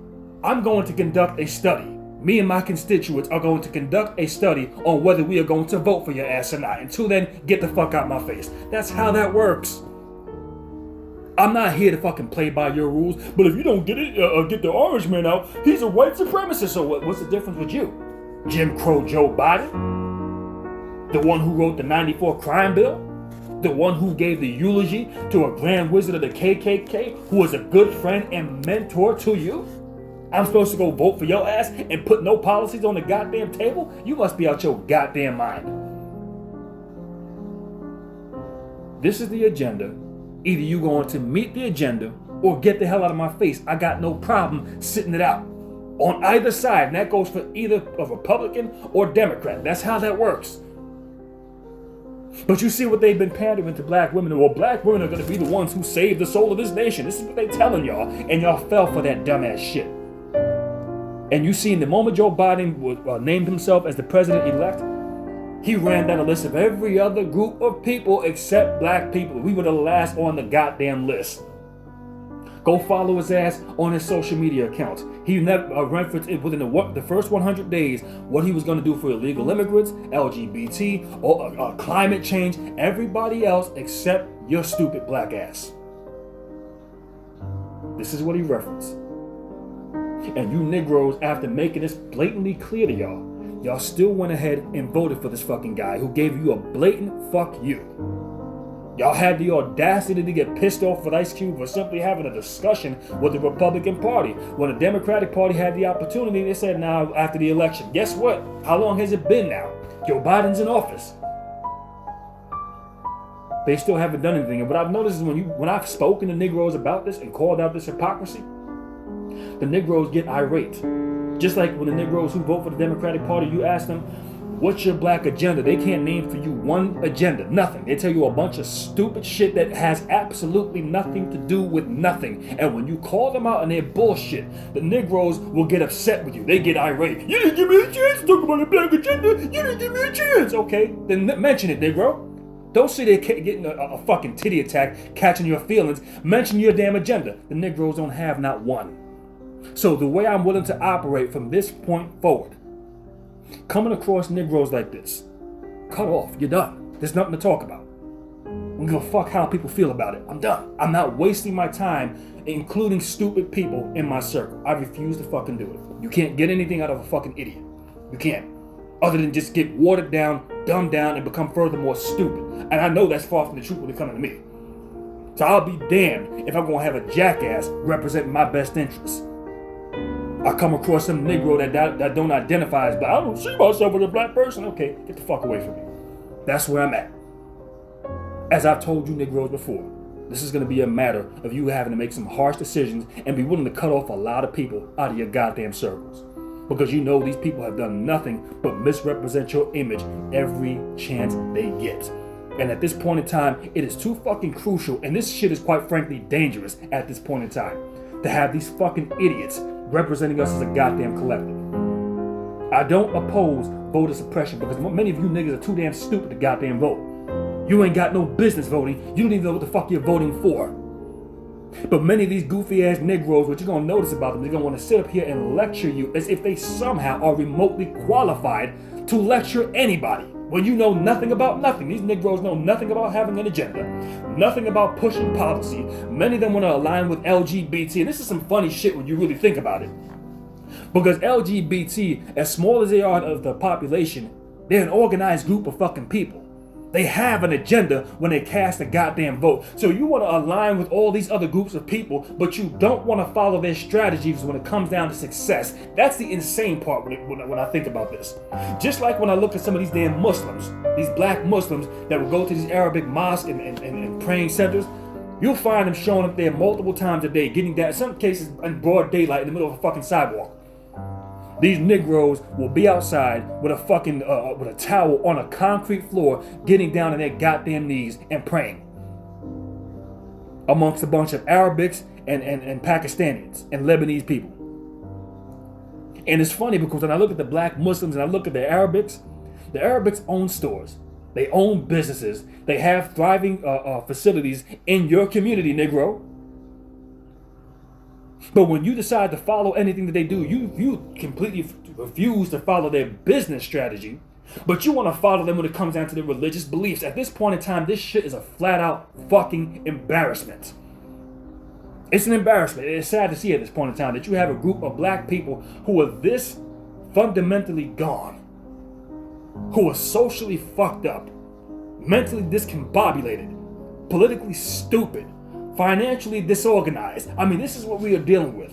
I'm going to conduct a study. Me and my constituents are going to conduct a study on whether we are going to vote for your ass or not. Until then, get the fuck out my face. That's how that works. I'm not here to fucking play by your rules, but if you don't get it, get the orange man out, he's a white supremacist. So what's the difference with you? Jim Crow Joe Biden? The one who wrote the 94 crime bill? The one who gave the eulogy to a grand wizard of the KKK who was a good friend and mentor to you? I'm supposed to go vote for your ass and put no policies on the goddamn table? You must be out your goddamn mind. This is the agenda. Either you going to meet the agenda or get the hell out of my face. I got no problem sitting it out. On either side, and that goes for either a Republican or Democrat. That's how that works. But you see what they've been pandering to black women. Well, black women are going to be the ones who save the soul of this nation. This is what they telling y'all. And y'all fell for that dumbass shit. And you see, in the moment Joe Biden named himself as the president-elect, he ran down a list of every other group of people except black people. We were the last on the goddamn list. Go follow his ass on his social media accounts. He never referenced it within the first 100 days what he was going to do for illegal immigrants, LGBT, or climate change, everybody else except your stupid black ass. This is what he referenced. And you Negroes, after making this blatantly clear to y'all still went ahead and voted for this fucking guy who gave you a blatant fuck you. Y'all had the audacity to get pissed off with Ice Cube for simply having a discussion with the Republican Party. When the Democratic Party had the opportunity, they said, now after the election, guess what? How long has it been now? Joe Biden's in office. They still haven't done anything. And what I've noticed is when I've spoken to Negroes about this and called out this hypocrisy, the Negroes get irate. Just like when the Negroes who vote for the Democratic Party, you ask them, what's your black agenda? They can't name for you one agenda, nothing. They tell you a bunch of stupid shit that has absolutely nothing to do with nothing. And when you call them out on their bullshit, the Negroes will get upset with you. They get irate. You didn't give me a chance to talk about a black agenda. You didn't give me a chance. Okay, then mention it, Negro. Don't sit there getting a fucking titty attack, catching your feelings. Mention your damn agenda. The Negroes don't have not one. So the way I'm willing to operate from this point forward, coming across Negroes like this, cut off, you're done. There's nothing to talk about. I don't give a fuck how people feel about it. I'm done. I'm not wasting my time including stupid people in my circle. I refuse to fucking do it. You can't get anything out of a fucking idiot. You can't. Other than just get watered down, dumbed down, and become furthermore stupid. And I know that's far from the truth when it comes to me. So I'll be damned if I'm going to have a jackass representing my best interests. I come across some Negro that don't identify as black. I don't see myself as a black person. Okay, get the fuck away from me. That's where I'm at. As I've told you Negroes before, this is going to be a matter of you having to make some harsh decisions and be willing to cut off a lot of people out of your goddamn circles. Because you know these people have done nothing but misrepresent your image every chance they get. And at this point in time, it is too fucking crucial, and this shit is quite frankly dangerous at this point in time, to have these fucking idiots representing us as a goddamn collective. I don't oppose voter suppression because many of you niggas are too damn stupid to goddamn vote. You ain't got no business voting. You don't even know what the fuck you're voting for. But many of these goofy ass Negroes, what you're gonna notice about them, they're gonna want to sit up here and lecture you as if they somehow are remotely qualified to lecture anybody. When you know nothing about nothing. These Negroes know nothing about having an agenda, nothing about pushing policy. Many of them want to align with LGBT, and this is some funny shit when you really think about it. Because LGBT, as small as they are of the population, they're an organized group of fucking people. They have an agenda when they cast a goddamn vote. So you want to align with all these other groups of people, but you don't want to follow their strategies when it comes down to success. That's the insane part when I think about this. Just like when I look at some of these damn Muslims, these black Muslims that will go to these Arabic mosques and praying centers, you'll find them showing up there multiple times a day, getting down, in some cases in broad daylight in the middle of a fucking sidewalk. These Negroes will be outside with a fucking with a towel on a concrete floor, getting down on their goddamn knees and praying, amongst a bunch of Arabics and Pakistanis and Lebanese people. And it's funny because when I look at the black Muslims and I look at the Arabics own stores, they own businesses, they have thriving facilities in your community, Negro. But when you decide to follow anything that they do, you completely refuse to follow their business strategy, but you want to follow them when it comes down to their religious beliefs. At this point in time, this shit is a flat out fucking embarrassment. It's an embarrassment. It's sad to see at this point in time that you have a group of black people who are this fundamentally gone, who are socially fucked up, mentally discombobulated, politically stupid, financially disorganized. I mean, this is what we are dealing with.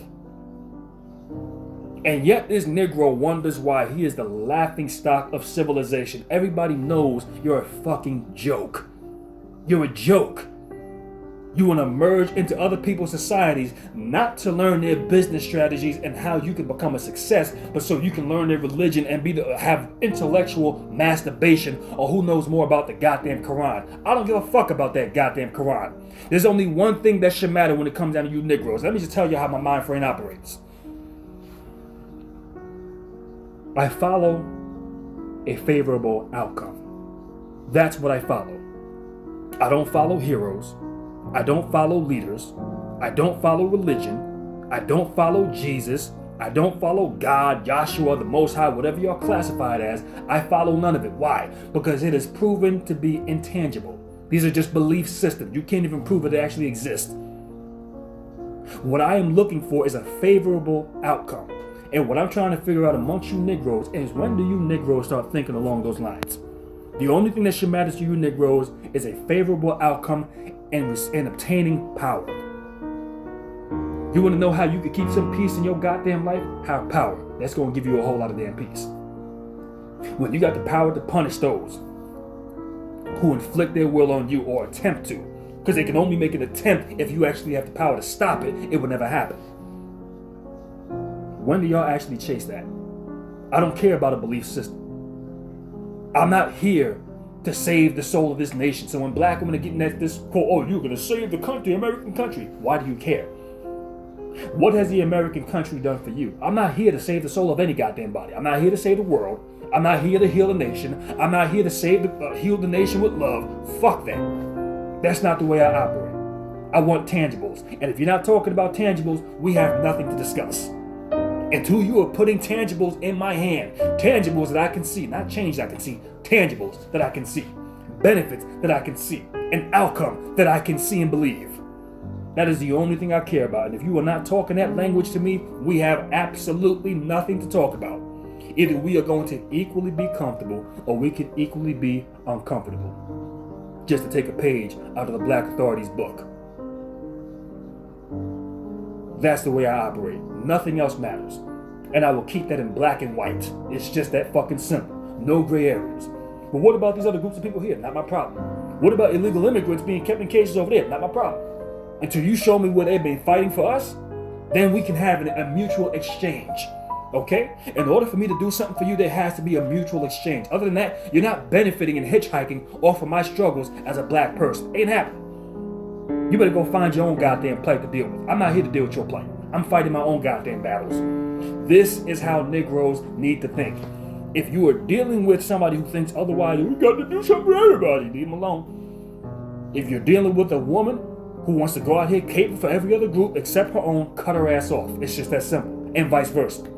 And yet this Negro wonders why he is the laughing stock of civilization. Everybody knows you're a fucking joke. You're a joke. You want to merge into other people's societies, not to learn their business strategies and how you can become a success, but so you can learn their religion and have intellectual masturbation, or who knows more about the goddamn Quran. I don't give a fuck about that goddamn Quran. There's only one thing that should matter when it comes down to you Negroes. Let me just tell you how my mind frame operates. I follow a favorable outcome. That's what I follow. I don't follow heroes. I don't follow leaders. I don't follow religion. I don't follow Jesus. I don't follow God, Yahshua, the Most High, whatever you're classified as. I follow none of it. Why? Because it is proven to be intangible. These are just belief systems. You can't even prove it actually exists. What I am looking for is a favorable outcome. And what I'm trying to figure out amongst you Negroes is, when do you Negroes start thinking along those lines? The only thing that should matter to you Negroes is a favorable outcome and obtaining power. You want to know how you can keep some peace in your goddamn life? Have power. That's going to give you a whole lot of damn peace. When you got the power to punish those who inflict their will on you or attempt to, because they can only make an attempt if you actually have the power to stop it, it will never happen. When do y'all actually chase that? I don't care about a belief system. I'm not here to save the soul of this nation. So when black women are getting at this quote, oh, you're going to save the country, American country. Why do you care? What has the American country done for you? I'm not here to save the soul of any goddamn body. I'm not here to save the world. I'm not here to heal the nation. I'm not here to heal the nation with love. Fuck that. That's not the way I operate. I want tangibles. And if you're not talking about tangibles, we have nothing to discuss. Until you are putting tangibles in my hand, tangibles that I can see, not change that I can see, tangibles that I can see, benefits that I can see, an outcome that I can see and believe. That is the only thing I care about. And if you are not talking that language to me, we have absolutely nothing to talk about. Either we are going to equally be comfortable or we can equally be uncomfortable. Just to take a page out of the Black Authority's book. That's the way I operate. Nothing else matters. And I will keep that in black and white. It's just that fucking simple. No gray areas. But what about these other groups of people here? Not my problem. What about illegal immigrants being kept in cages over there? Not my problem. Until you show me where they've been fighting for us, then we can have a mutual exchange. Okay? In order for me to do something for you, there has to be a mutual exchange. Other than that, you're not benefiting and hitchhiking off of my struggles as a black person. Ain't happening. You better go find your own goddamn plight to deal with. I'm not here to deal with your plight. I'm fighting my own goddamn battles. This is how Negroes need to think. If you are dealing with somebody who thinks otherwise, we got to do something for everybody, leave them alone. If you're dealing with a woman who wants to go out here caper for every other group except her own, cut her ass off. It's just that simple. And vice versa.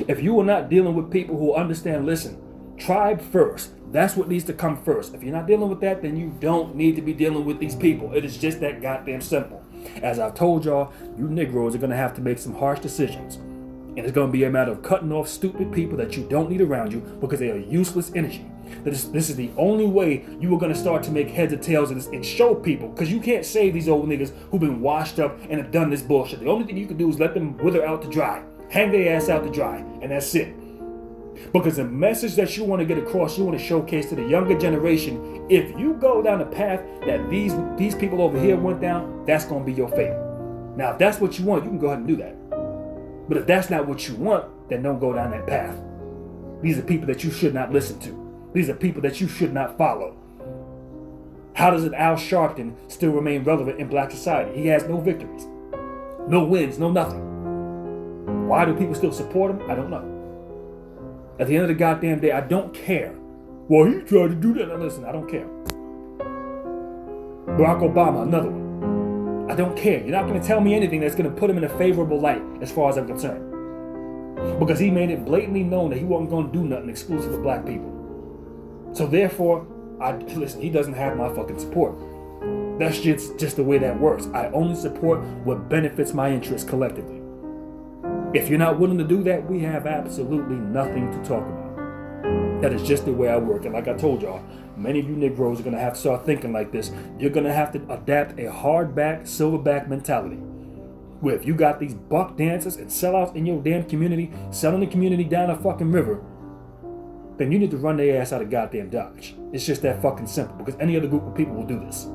If you are not dealing with people who understand, listen, tribe first. That's what needs to come first. If you're not dealing with that, then you don't need to be dealing with these people. It is just that goddamn simple. As I've told y'all, you Negroes are going to have to make some harsh decisions. And it's going to be a matter of cutting off stupid people that you don't need around you because they are useless energy. This is the only way you are going to start to make heads or tails of this and show people, because you can't save these old niggas who've been washed up and have done this bullshit. The only thing you can do is let them wither out to dry. Hang their ass out to dry. And that's it. Because the message that you want to get across, you want to showcase to the younger generation, if you go down the path that these people over here went down, that's going to be your fate. Now, if that's what you want, you can go ahead and do that. But if that's not what you want, then don't go down that path. These are people that you should not listen to. These are people that you should not follow. How does an Al Sharpton still remain relevant in black society? He has no victories, no wins, no nothing. Why do people still support him? I don't know. At the end of the goddamn day, I don't care. Well, he tried to do that. Now listen, I don't care. Barack Obama, another one. I don't care. You're not going to tell me anything that's going to put him in a favorable light as far as I'm concerned. Because he made it blatantly known that he wasn't going to do nothing exclusive to black people. So therefore, listen, he doesn't have my fucking support. That's just the way that works. I only support what benefits my interests collectively. If you're not willing to do that, we have absolutely nothing to talk about. That is just the way I work. And like I told y'all, many of you Negroes are going to have to start thinking like this. You're going to have to adapt a hardback, silverback mentality. Where if you got these buck dancers and sellouts in your damn community, selling the community down a fucking river, then you need to run their ass out of goddamn Dodge. It's just that fucking simple, because any other group of people will do this.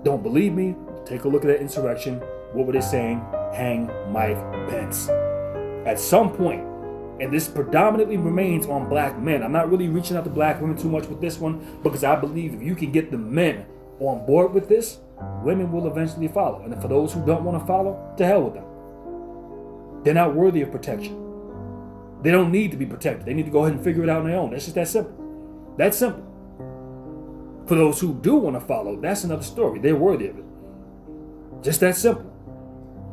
Don't believe me? Take a look at that insurrection. What were they saying? Hang Mike Pence. At some point, and this predominantly remains on black men. I'm not really reaching out to black women too much with this one, because I believe if you can get the men on board with this, women will eventually follow. And for those who don't want to follow, to hell with them. They're not worthy of protection. They don't need to be protected. They need to go ahead and figure it out on their own. That's just that simple. That's simple. For those who do want to follow, that's another story. They're worthy of it. Just that simple.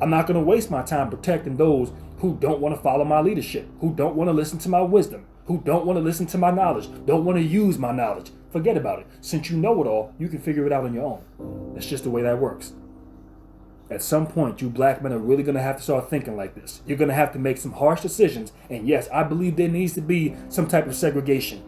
I'm not going to waste my time protecting those who don't want to follow my leadership, who don't want to listen to my wisdom, who don't want to listen to my knowledge, don't want to use my knowledge. Forget about it. Since you know it all, you can figure it out on your own. That's just the way that works. At some point, you black men are really going to have to start thinking like this. You're going to have to make some harsh decisions. And yes, I believe there needs to be some type of segregation,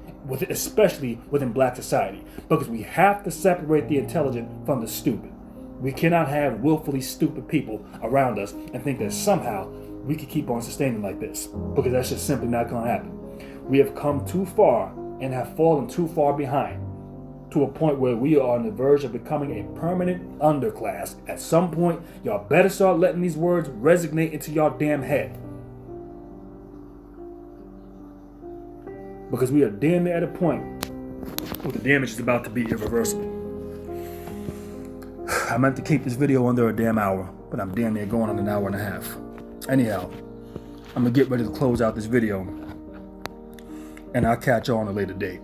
especially within black society, because we have to separate the intelligent from the stupid. We cannot have willfully stupid people around us and think that somehow we can keep on sustaining like this, because that's just simply not going to happen. We have come too far and have fallen too far behind to a point where we are on the verge of becoming a permanent underclass. At some point, y'all better start letting these words resonate into y'all damn head. Because we are damn near at a point where the damage is about to be irreversible. I meant to keep this video under a damn hour, but I'm damn near going on an hour and a half. Anyhow, I'm going to get ready to close out this video, and I'll catch y'all on a later date.